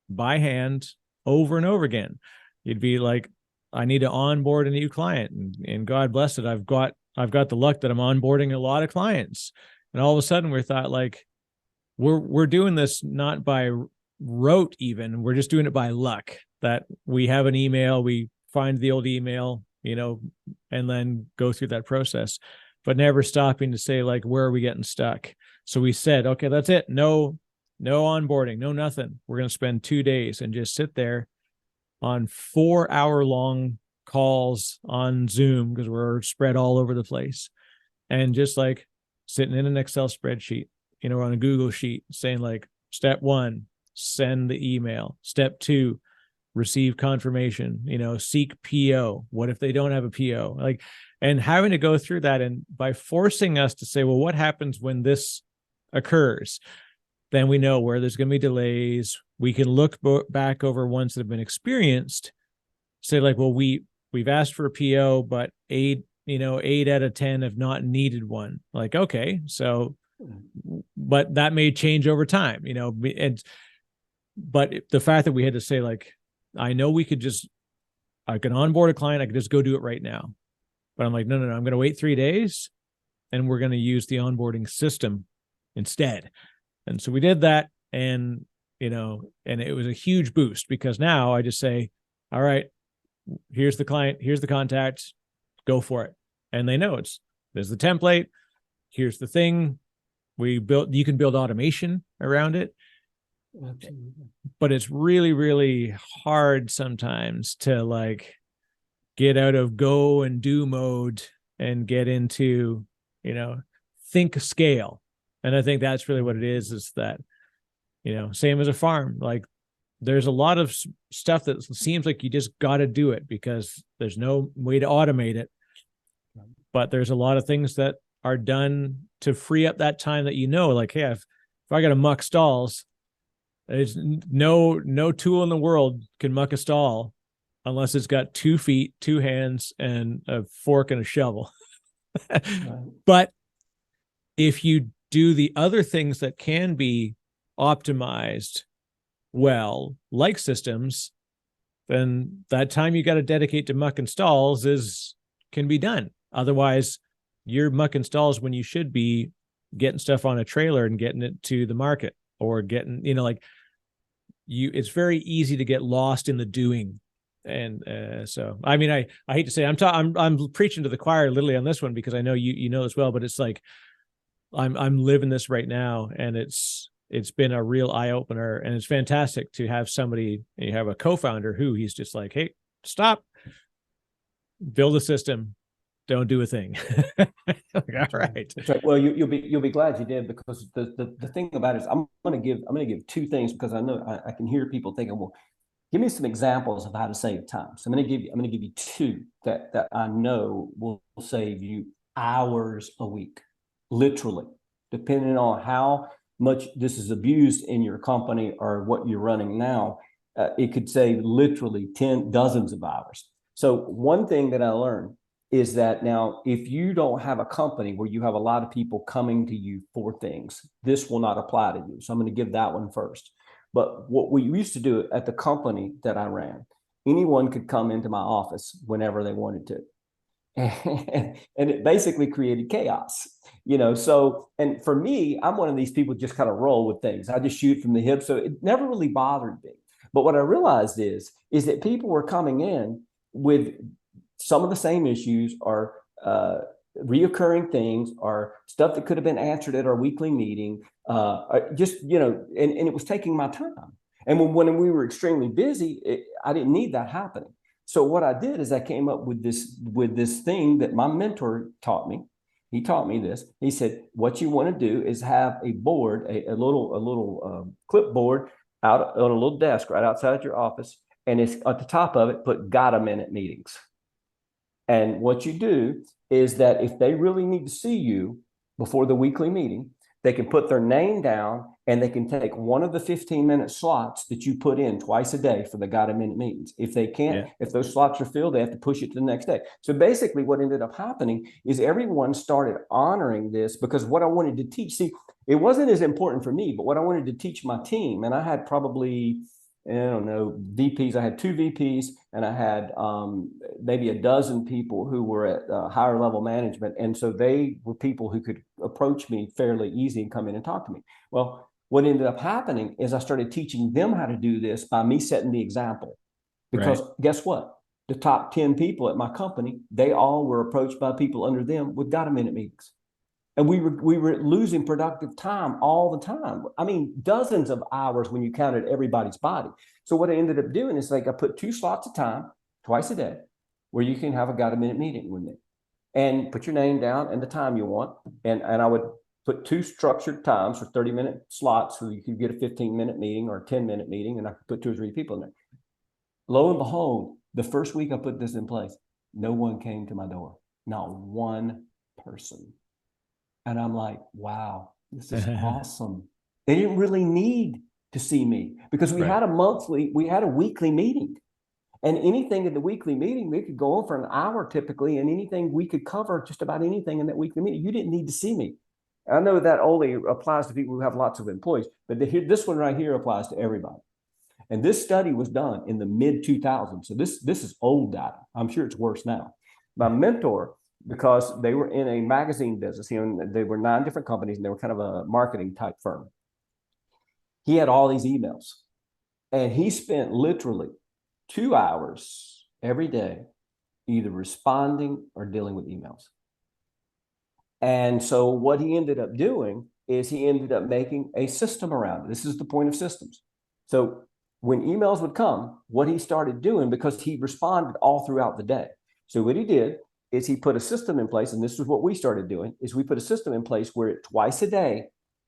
by hand over and over again. You'd be like, I need to onboard a new client, and God bless it, I've got the luck that I'm onboarding a lot of clients. And all of a sudden we thought, like, we're doing this not by rote, even, we're just doing it by luck, that we have an email, we find the old email, and then go through that process, but never stopping to say, like, where are we getting stuck? So we said, okay, that's it. No onboarding, no nothing. We're going to spend 2 days and just sit there on 4-hour-long calls on Zoom, because we're spread all over the place, and just, like, sitting in an Excel spreadsheet, on a Google sheet, saying, like, step 1, send the email. Step 2, receive confirmation, seek PO. What if they don't have a PO? Like, and having to go through that, and by forcing us to say, well, what happens when this occurs? Then we know where there's going to be delays. We can look back over ones that have been experienced, say, like, well, we've asked for a PO, but 8 out of 10 have not needed one. Like, okay, so, but that may change over time, but the fact that we had to say, like, I know I can onboard a client, I could just go do it right now. But I'm like, no, I'm going to wait 3 days, and we're going to use the onboarding system instead. And so we did that, and it was a huge boost, because now I just say, all right, here's the client, here's the contact, go for it. And they know there's the template, here's the thing. You can build automation around it. Absolutely. But it's really, really hard sometimes to, like, get out of go and do mode and get into, think scale. And I think that's really what it is that, same as a farm, like, there's a lot of stuff that seems like you just got to do it because there's no way to automate it. But there's a lot of things that are done to free up that time that, like, hey, if I got to muck stalls, there's no tool in the world can muck a stall unless it's got 2 feet, 2 hands, and a fork and a shovel. But if you do the other things that can be optimized well, like systems, then that time you got to dedicate to muck and stalls can be done. Otherwise, you're mucking stalls when you should be getting stuff on a trailer and getting it to the market, or getting, it's very easy to get lost in the doing. And so, I mean, I hate to say I'm preaching to the choir literally on this one, because I know you know as well, but it's like, I'm living this right now, and it's been a real eye opener, and it's fantastic to have somebody, you have a co-founder who he's just like, hey, stop, build a system, don't do a thing. Like, all right. That's right. Well, you'll be glad you did, because the thing about it is I'm going to give two things, because I know I can hear people thinking, well, give me some examples of how to save time. So I'm going to give you two that I know will save you hours a week, literally, depending on how much this is abused in your company or what you're running now. It could save literally dozens of hours. So one thing that I learned is that now, if you don't have a company where you have a lot of people coming to you for things, this will not apply to you. So I'm going to give that one first. But what we used to do at the company that I ran, anyone could come into my office whenever they wanted to. And it basically created chaos, so, and for me, I'm one of these people just kind of roll with things. I just shoot from the hip. So it never really bothered me. But what I realized is that people were coming in with some of the same issues, or reoccurring things, or stuff that could have been answered at our weekly meeting, just, and it was taking my time. And when we were extremely busy, I didn't need that happening. So what I did is I came up with this thing that my mentor taught me. He taught me this. He said, what you want to do is have a board, a little clipboard out on a little desk right outside your office. And it's at the top of it, put "got a minute" meetings. And what you do is that if they really need to see you before the weekly meeting, they can put their name down, and they can take one of the 15-minute slots that you put in twice a day for the "got a minute" meetings. If they can't, if those slots are filled, they have to push it to the next day. So basically what ended up happening is everyone started honoring this, because what I wanted to teach, see, it wasn't as important for me, but what I wanted to teach my team, and I had probably, I don't know, VPs. I had 2 VPs, and I had maybe a dozen people who were at higher level management. And so they were people who could approach me fairly easy and come in and talk to me. Well, what ended up happening is I started teaching them how to do this by me setting the example. Because guess what? The top 10 people at my company, they all were approached by people under them with "got a minute" meetings. And we were losing productive time all the time. I mean, dozens of hours when you counted everybody's body. So what I ended up doing is, like, I put 2 slots of time twice a day where you can have a "got a minute" meeting with me, and put your name down and the time you want. And I would put 2 structured times for 30-minute slots, so you could get a 15-minute meeting or a 10-minute meeting, and I could put 2 or 3 people in there. Lo and behold, the first week I put this in place, no one came to my door, not one person. And I'm like, wow, this is awesome. They didn't really need to see me, because we had a weekly meeting. And anything in the weekly meeting, we could go on for an hour typically, and anything we could cover, just about anything in that weekly meeting. You didn't need to see me. I know that only applies to people who have lots of employees, but this one right here applies to everybody. And this study was done in the mid 2000s. So this is old data. I'm sure it's worse now. My mentor, because they were in a magazine business, they were 9 different companies, and they were kind of a marketing type firm. He had all these emails, and he spent literally 2 hours every day either responding or dealing with emails. And so what he ended up doing is he ended up making a system around it. This is the point of systems. So when emails would come, what he started doing, because he responded all throughout the day. So what he did is he put a system in place, and this is what we started doing, is we put a system in place where twice a day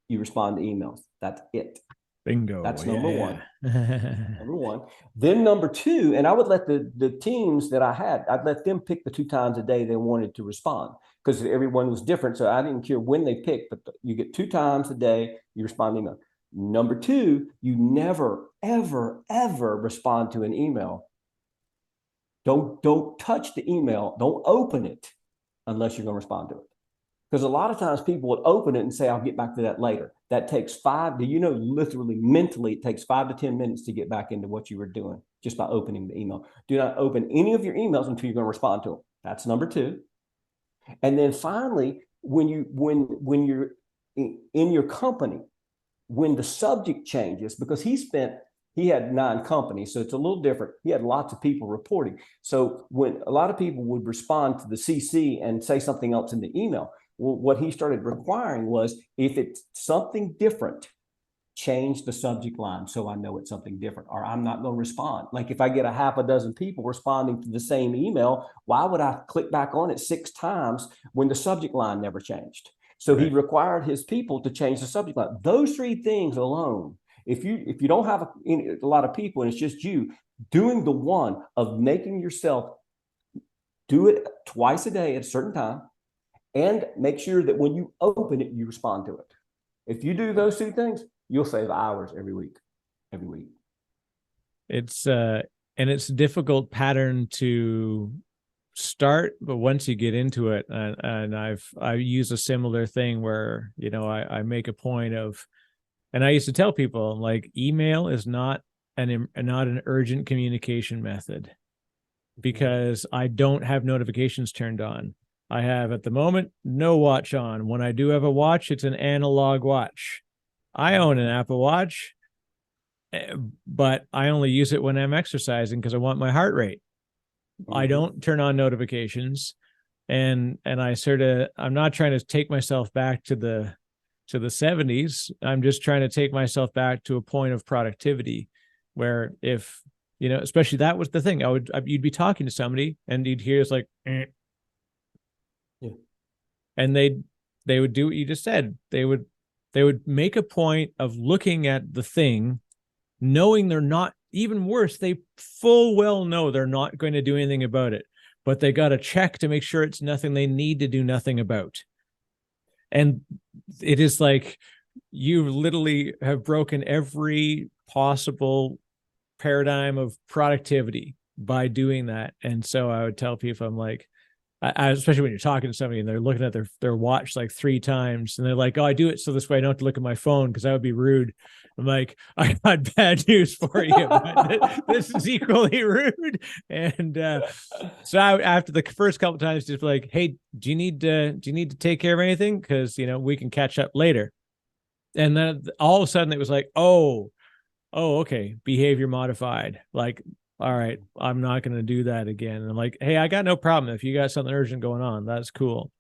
you respond to emails. That's it. Bingo. That's number one. Number one. Then number 2, and I would let the teams that I had, I'd let them pick the 2 times a day they wanted to respond, because everyone was different. So I didn't care when they picked, but you get 2 times a day, you respond to email. Number 2, you never, ever, ever respond to an email. Don't touch the email. Don't open it unless you're going to respond to it. Because a lot of times people will open it and say, I'll get back to that later. That takes literally mentally, it takes 5 to 10 minutes to get back into what you were doing just by opening the email. Do not open any of your emails until you're going to respond to them. That's number 2. And then finally, when you're in your company, when the subject changes, because he had 9 companies, so it's a little different. He had lots of people reporting. So when a lot of people would respond to the CC and say something else in the email, well, what he started requiring was, if it's something different, change the subject line so I know it's something different, or I'm not going to respond. Like if I get a half a dozen people responding to the same email, why would I click back on it 6 times when the subject line never changed? So he required his people to change the subject line. Those 3 things alone, if you don't have a lot of people and it's just you, doing the one of making yourself do it twice a day at a certain time, and make sure that when you open it, you respond to it. If you do those 2 things, you'll save hours every week. It's and it's a difficult pattern to start, but once you get into it, and I use a similar thing where, you know, I make a point of, and I used to tell people, like, email is not an urgent communication method, because I don't have notifications turned on. I have at the moment no watch on. When I do have a watch, it's an analog watch. I own an Apple Watch, but I only use it when I'm exercising because I want my heart rate. I don't turn on notifications, and I'm not trying to take myself back to the 70s. I'm just trying to take myself back to a point of productivity where, if, you know, especially that was the thing, you'd be talking to somebody and you'd hear it's like, eh. Yeah. And they would do what you just said. They would make a point of looking at the thing, knowing they're not, even worse, they full well know they're not going to do anything about it, but they got to check to make sure it's nothing they need to do nothing about. And it is like, you literally have broken every possible paradigm of productivity by doing that. And so I would tell people, I'm like, especially when you're talking to somebody and they're looking at their watch like 3 times and they're like, oh, I do it so this way I don't have to look at my phone because that would be rude. I'm like, I got bad news for you, but this is equally rude. And so after the first couple of times, just like, hey, do you need to take care of anything? Because, you know, we can catch up later. And then all of a sudden it was like, oh, okay, behavior modified. Like, all right, I'm not going to do that again. And I'm like, hey, I got no problem if you got something urgent going on. That's cool.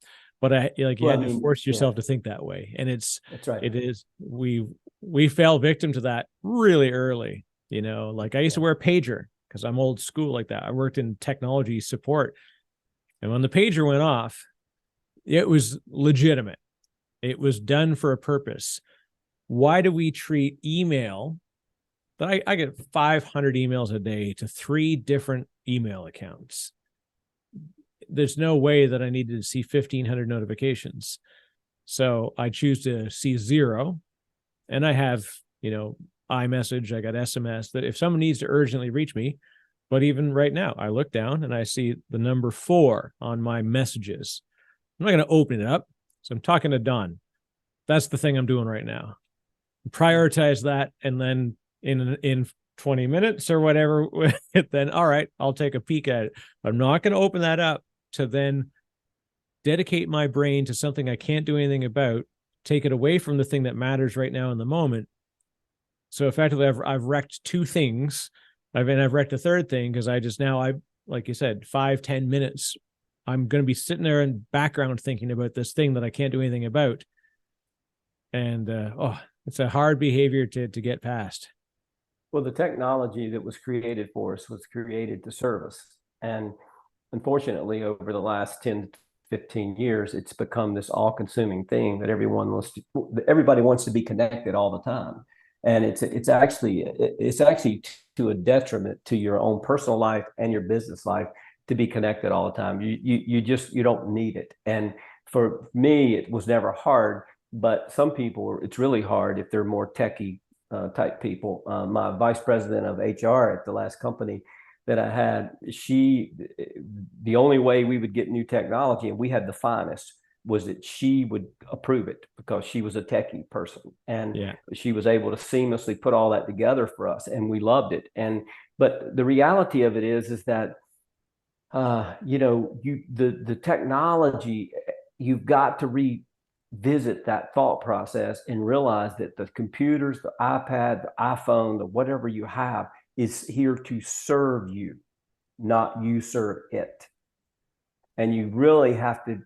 But you had to force yourself to think that way. And that's right. It is. We fell victim to that really early. You know, like I used to wear a pager because I'm old school like that. I worked in technology support. And when the pager went off, it was legitimate. It was done for a purpose. Why do we treat email? But I get 500 emails a day to 3 different email accounts. There's no way that I needed to see 1,500 notifications. So I choose to see 0. And I have, you know, iMessage, I got SMS, that if someone needs to urgently reach me, but even right now, I look down and I see the number 4 on my messages. I'm not going to open it up. So I'm talking to Don. That's the thing I'm doing right now. Prioritize that, and then in 20 minutes or whatever, then all right, I'll take a peek at it. I'm not going to open that up to then dedicate my brain to something I can't do anything about, take it away from the thing that matters right now in the moment. So effectively, I've wrecked 2 things. I've wrecked a 3rd thing because like you said, 5-10 minutes, I'm going to be sitting there in background thinking about this thing that I can't do anything about. And it's a hard behavior to get past. Well, the technology that was created for us was created to serve us. And unfortunately, over the last 10 to 15 years, it's become this all-consuming thing that everybody wants to be connected all the time. And it's actually to a detriment to your own personal life and your business life to be connected all the time. You don't need it. And for me, it was never hard, but some people, it's really hard if they're more techie type people. My vice president of HR at the last company that I had, the only way we would get new technology, and we had the finest, was that she would approve it because she was a techie person, and she was able to seamlessly put all that together for us, and we loved it. But the reality of it is that the technology, you've got to revisit that thought process and realize that the computers, the iPad, the iPhone, the whatever you have is here to serve you, not you serve it. And you really have to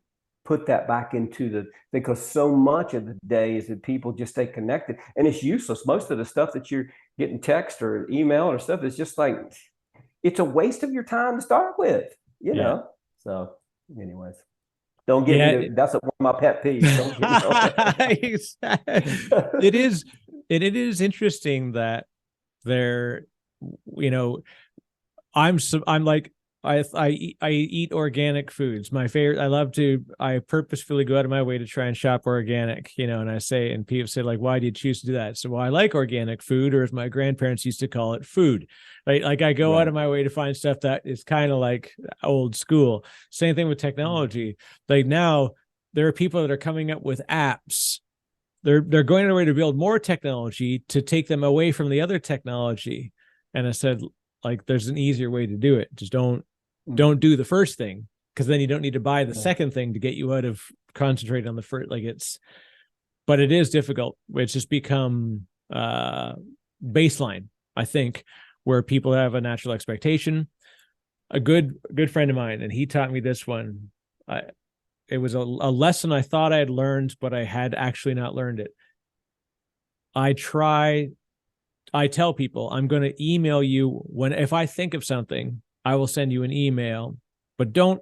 put that back into because so much of the day is that people just stay connected, and it's useless. Most of the stuff that you're getting text or email or stuff is just like, it's a waste of your time to start with, Yeah. So anyways, don't get me Yeah. to, that's one of my pet peeves. Don't get me It is, and it is interesting that there, you know, I'm like, I eat organic foods. My favorite, I purposefully go out of my way to try and shop organic, and I say, and people say, like, why do you choose to do that? So, well, I like organic food, or as my grandparents used to call it, food, right? Like I go out of my way to find stuff that is kind of like old school. Same thing with technology. Like now there are people that are coming up with apps. They're going their way to build more technology to take them away from the other technology. And I said, like, there's an easier way to do it. Just don't do the first thing, because then you don't need to buy the second thing to get you out of concentrate on the first. But it is difficult. It's just become baseline, I think, where people have a natural expectation. A good friend of mine, and he taught me this one. It was a lesson I thought I had learned, but I had actually not learned it. I tell people, I'm going to email you if I think of something, I will send you an email, but don't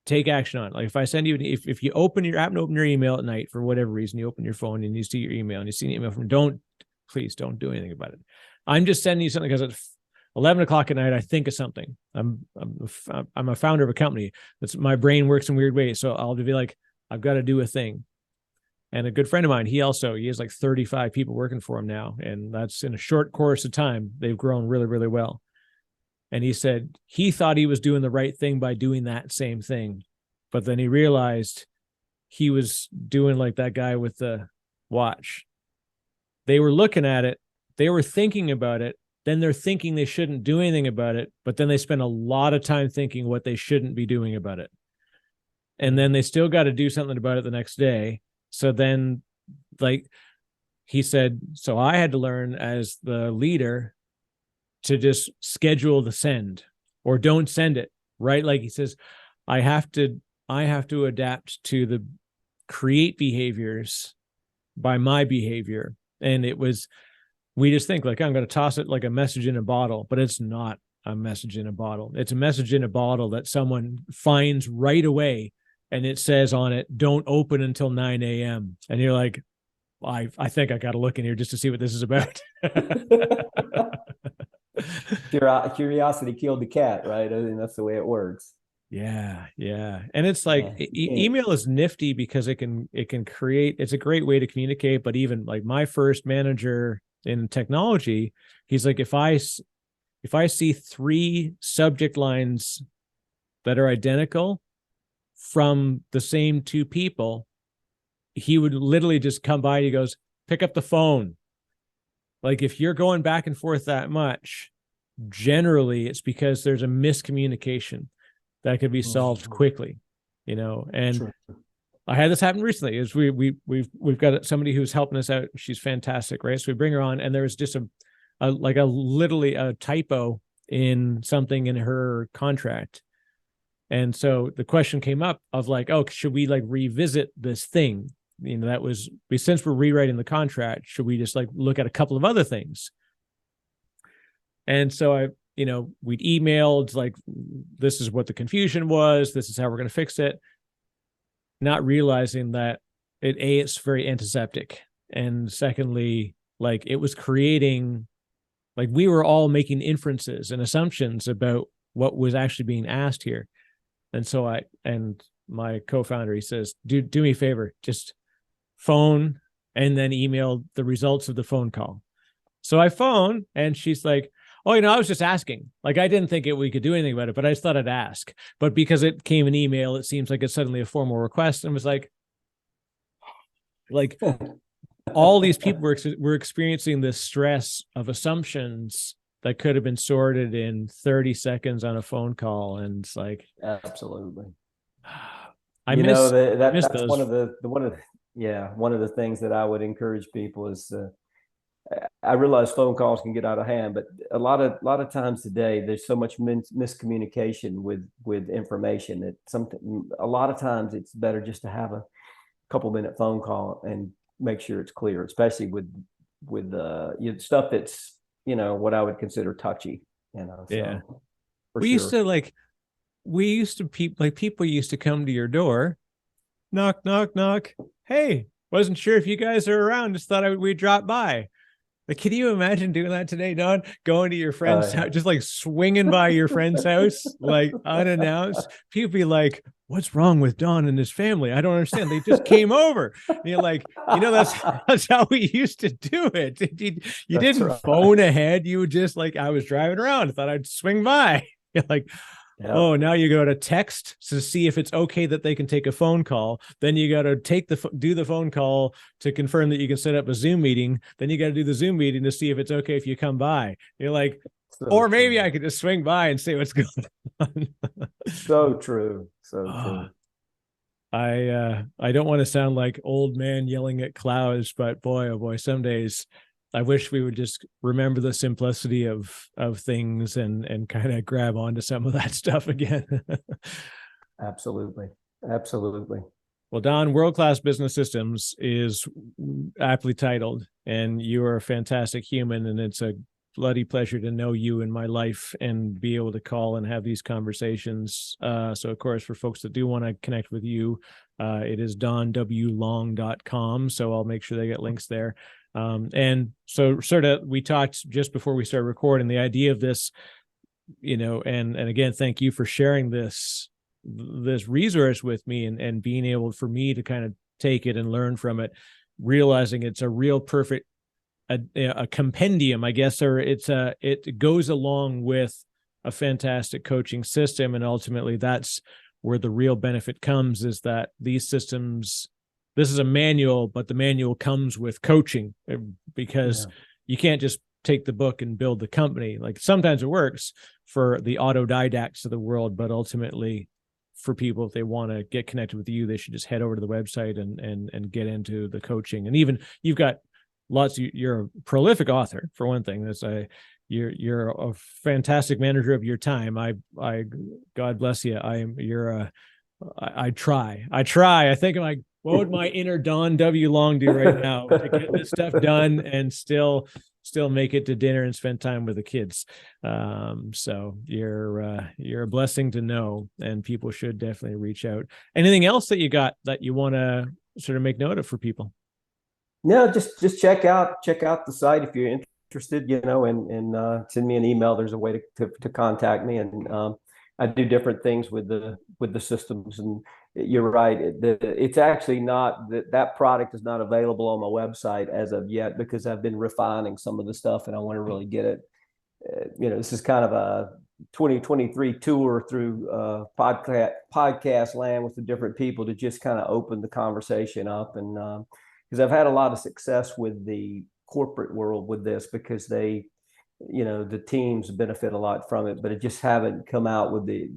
take action on it. Like if I send you, if you open your app and open your email at night for whatever reason, you open your phone and you see your email and you see an email please don't do anything about it. I'm just sending you something because at 11 o'clock at night, I think of something. I'm a founder of a company. My brain works in weird ways. So I'll be like, I've got to do a thing. And a good friend of mine, he has like 35 people working for him now. And that's in a short course of time. They've grown really, really well. And he said he thought he was doing the right thing by doing that same thing. But then he realized he was doing like that guy with the watch. They were looking at it. They were thinking about it. Then they're thinking they shouldn't do anything about it. But then they spend a lot of time thinking what they shouldn't be doing about it. And then they still got to do something about it the next day. So then, like he said, so I had to learn as the leader to just schedule the send or don't send it, right? Like he says, I have to adapt to the create behaviors by my behavior. And we just think like, I'm going to toss it like a message in a bottle, but it's not a message in a bottle. It's a message in a bottle that someone finds right away. And it says on it, don't open until 9 a.m. And you're like, I think I got to look in here just to see what this is about. Curiosity killed the cat, right? I mean, that's the way it works. Yeah. And it's like email is nifty because it can create, it's a great way to communicate. But even like my first manager in technology, he's like, if I see 3 subject lines that are identical from the same 2 people, he would literally just come by and he goes, pick up the phone. Like if you're going back and forth that much, generally it's because there's a miscommunication that could be solved quickly, and sure. I had this happen recently is we've got somebody who's helping us out. She's fantastic, right? So we bring her on and there was just literally a typo in something in her contract. And so the question came up of like, oh, should we like revisit this thing? Since we're rewriting the contract, should we just like look at a couple of other things? And so we'd emailed like, this is what the confusion was. This is how we're going to fix it. Not realizing that it's very antiseptic. And secondly, like it was creating, like we were all making inferences and assumptions about what was actually being asked here. And so my co-founder, he says, do me a favor, just phone and then email the results of the phone call. So I phone and she's like, oh, I was just asking. Like, I didn't think we could do anything about it, but I just thought I'd ask. But because it came an email, it seems like it's suddenly a formal request. And was like all these people were experiencing this stress of assumptions that could have been sorted in 30 seconds on a phone call. And it's like, absolutely. That's one of the things that I would encourage people is I realize phone calls can get out of hand, but a lot of times today there's so much miscommunication with information that a lot of times it's better just to have a couple-minute phone call and make sure it's clear, especially with stuff that's what I would consider touchy. Yeah. So for We used sure. to like, people used to come to your door, knock, knock, knock. Hey, wasn't sure if you guys are around. Just thought we'd drop by. Like, can you imagine doing that today, Don? Going to your friend's house, Yeah. just like swinging by your friend's house, like unannounced. People be like, "What's wrong with Don and his family? I don't understand. They just came over." And you're like, that's how we used to do it. You That's didn't right. phone ahead. You would just like, I was driving around, I thought I'd swing by. You're like, Yeah. oh, now you go to text to see if it's okay that they can take a phone call. Then you got to do the phone call to confirm that you can set up a Zoom meeting. Then you got to do the Zoom meeting to see if it's okay if you come by. You're like, So or maybe true. I could just swing by and see what's going on. So true. So Oh, true. I don't want to sound like old man yelling at clouds, but boy, oh boy, some days I wish we would just remember the simplicity of things and kind of grab onto some of that stuff again. Absolutely. Absolutely. Well, Don, World Class Business Systems is aptly titled, and you are a fantastic human, and it's a bloody pleasure to know you in my life and be able to call and have these conversations. So, of course, for folks that do want to connect with you, it is donwlong.com. So I'll make sure they get links there. And so sort of we talked just before we started recording the idea of this, and again, thank you for sharing this resource with me and being able for me to kind of take it and learn from it, realizing it's a real perfect a compendium, I guess, or it goes along with a fantastic coaching system. And ultimately that's where the real benefit comes, is that these systems, this is a manual, but the manual comes with coaching, because Yeah. you can't just take the book and build the company. Like, sometimes it works for the autodidacts of the world, but ultimately for people, if they want to get connected with you, they should just head over to the website and get into the coaching. And even you've got you're a prolific author, for one thing. You're a fantastic manager of your time. I God bless you. I try. I think I'm like, what would my inner Don W. Long do right now to get this stuff done and still make it to dinner and spend time with the kids? So you're a blessing to know, and people should definitely reach out. Anything else that you got that you want to sort of make note of for people? No, just check out the site if you're interested, and send me an email. There's a way to contact me, and I do different things with the systems. And you're right, it's actually not that product is not available on my website as of yet, because I've been refining some of the stuff, and I want to really get it. This is kind of a 2023 tour through podcast land with the different people to just kind of open the conversation up. And because I've had a lot of success with the corporate world with this, because the teams benefit a lot from it, but it just haven't come out with a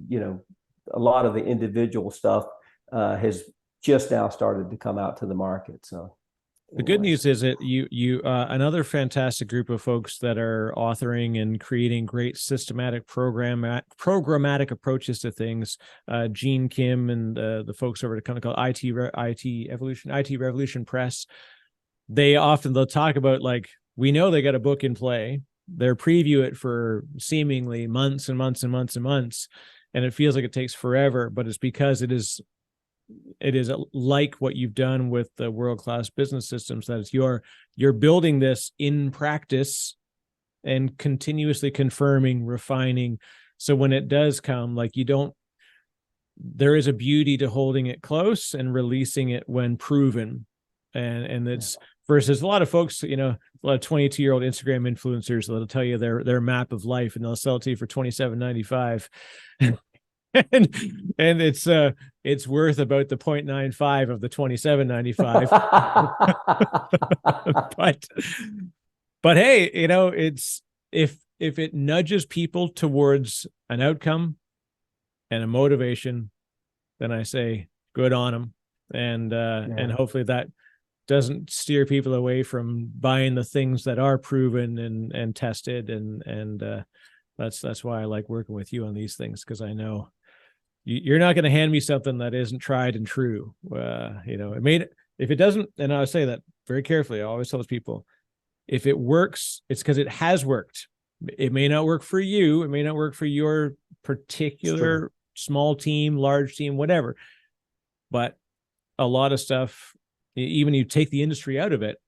lot of the individual stuff has just now started to come out to the market. So The good anyways. news is that you another fantastic group of folks that are authoring and creating great systematic programmatic approaches to things. Gene Kim and the folks over at a company called IT Revolution Press. They'll talk about, like, we know they got a book in play. They're preview it for seemingly months and months and months and months, and it feels like it takes forever, but it's because it is like what you've done with the World Class Business Systems, that is you're building this in practice and continuously confirming, refining. So when it does come, like, there is a beauty to holding it close and releasing it when proven. And it's versus a lot of folks, a lot of 22-year-old Instagram influencers that'll tell you their map of life, and they'll sell it to you for $27.95. and it's worth about the 0.95 of the 27.95. but hey, it's if it nudges people towards an outcome and a motivation, then I say good on them. And Yeah. hopefully doesn't steer people away from buying the things that are proven and tested. And that's why I like working with you on these things, because I know you're not going to hand me something that isn't tried and true. If it doesn't, and I say that very carefully, I always tell people, if it works, it's because it has worked. It may not work for you. It may not work for your particular small team, large team, whatever. But a lot of stuff, even you take the industry out of it,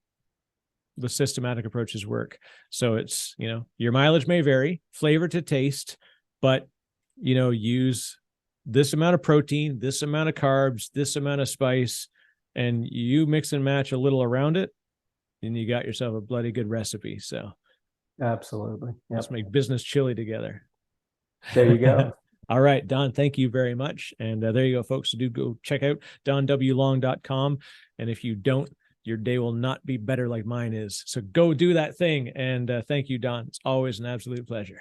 the systematic approaches work. So it's, your mileage may vary, flavor to taste, but, use this amount of protein, this amount of carbs, this amount of spice, and you mix and match a little around it, and you got yourself a bloody good recipe. So absolutely. Yep. Let's make business chili together. There you go. All right, Don, thank you very much. And there you go, folks. So do go check out donwlong.com. And if you don't, your day will not be better like mine is. So go do that thing. And thank you, Don. It's always an absolute pleasure.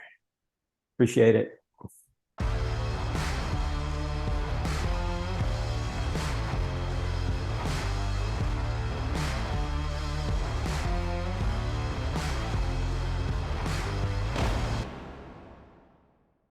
Appreciate it.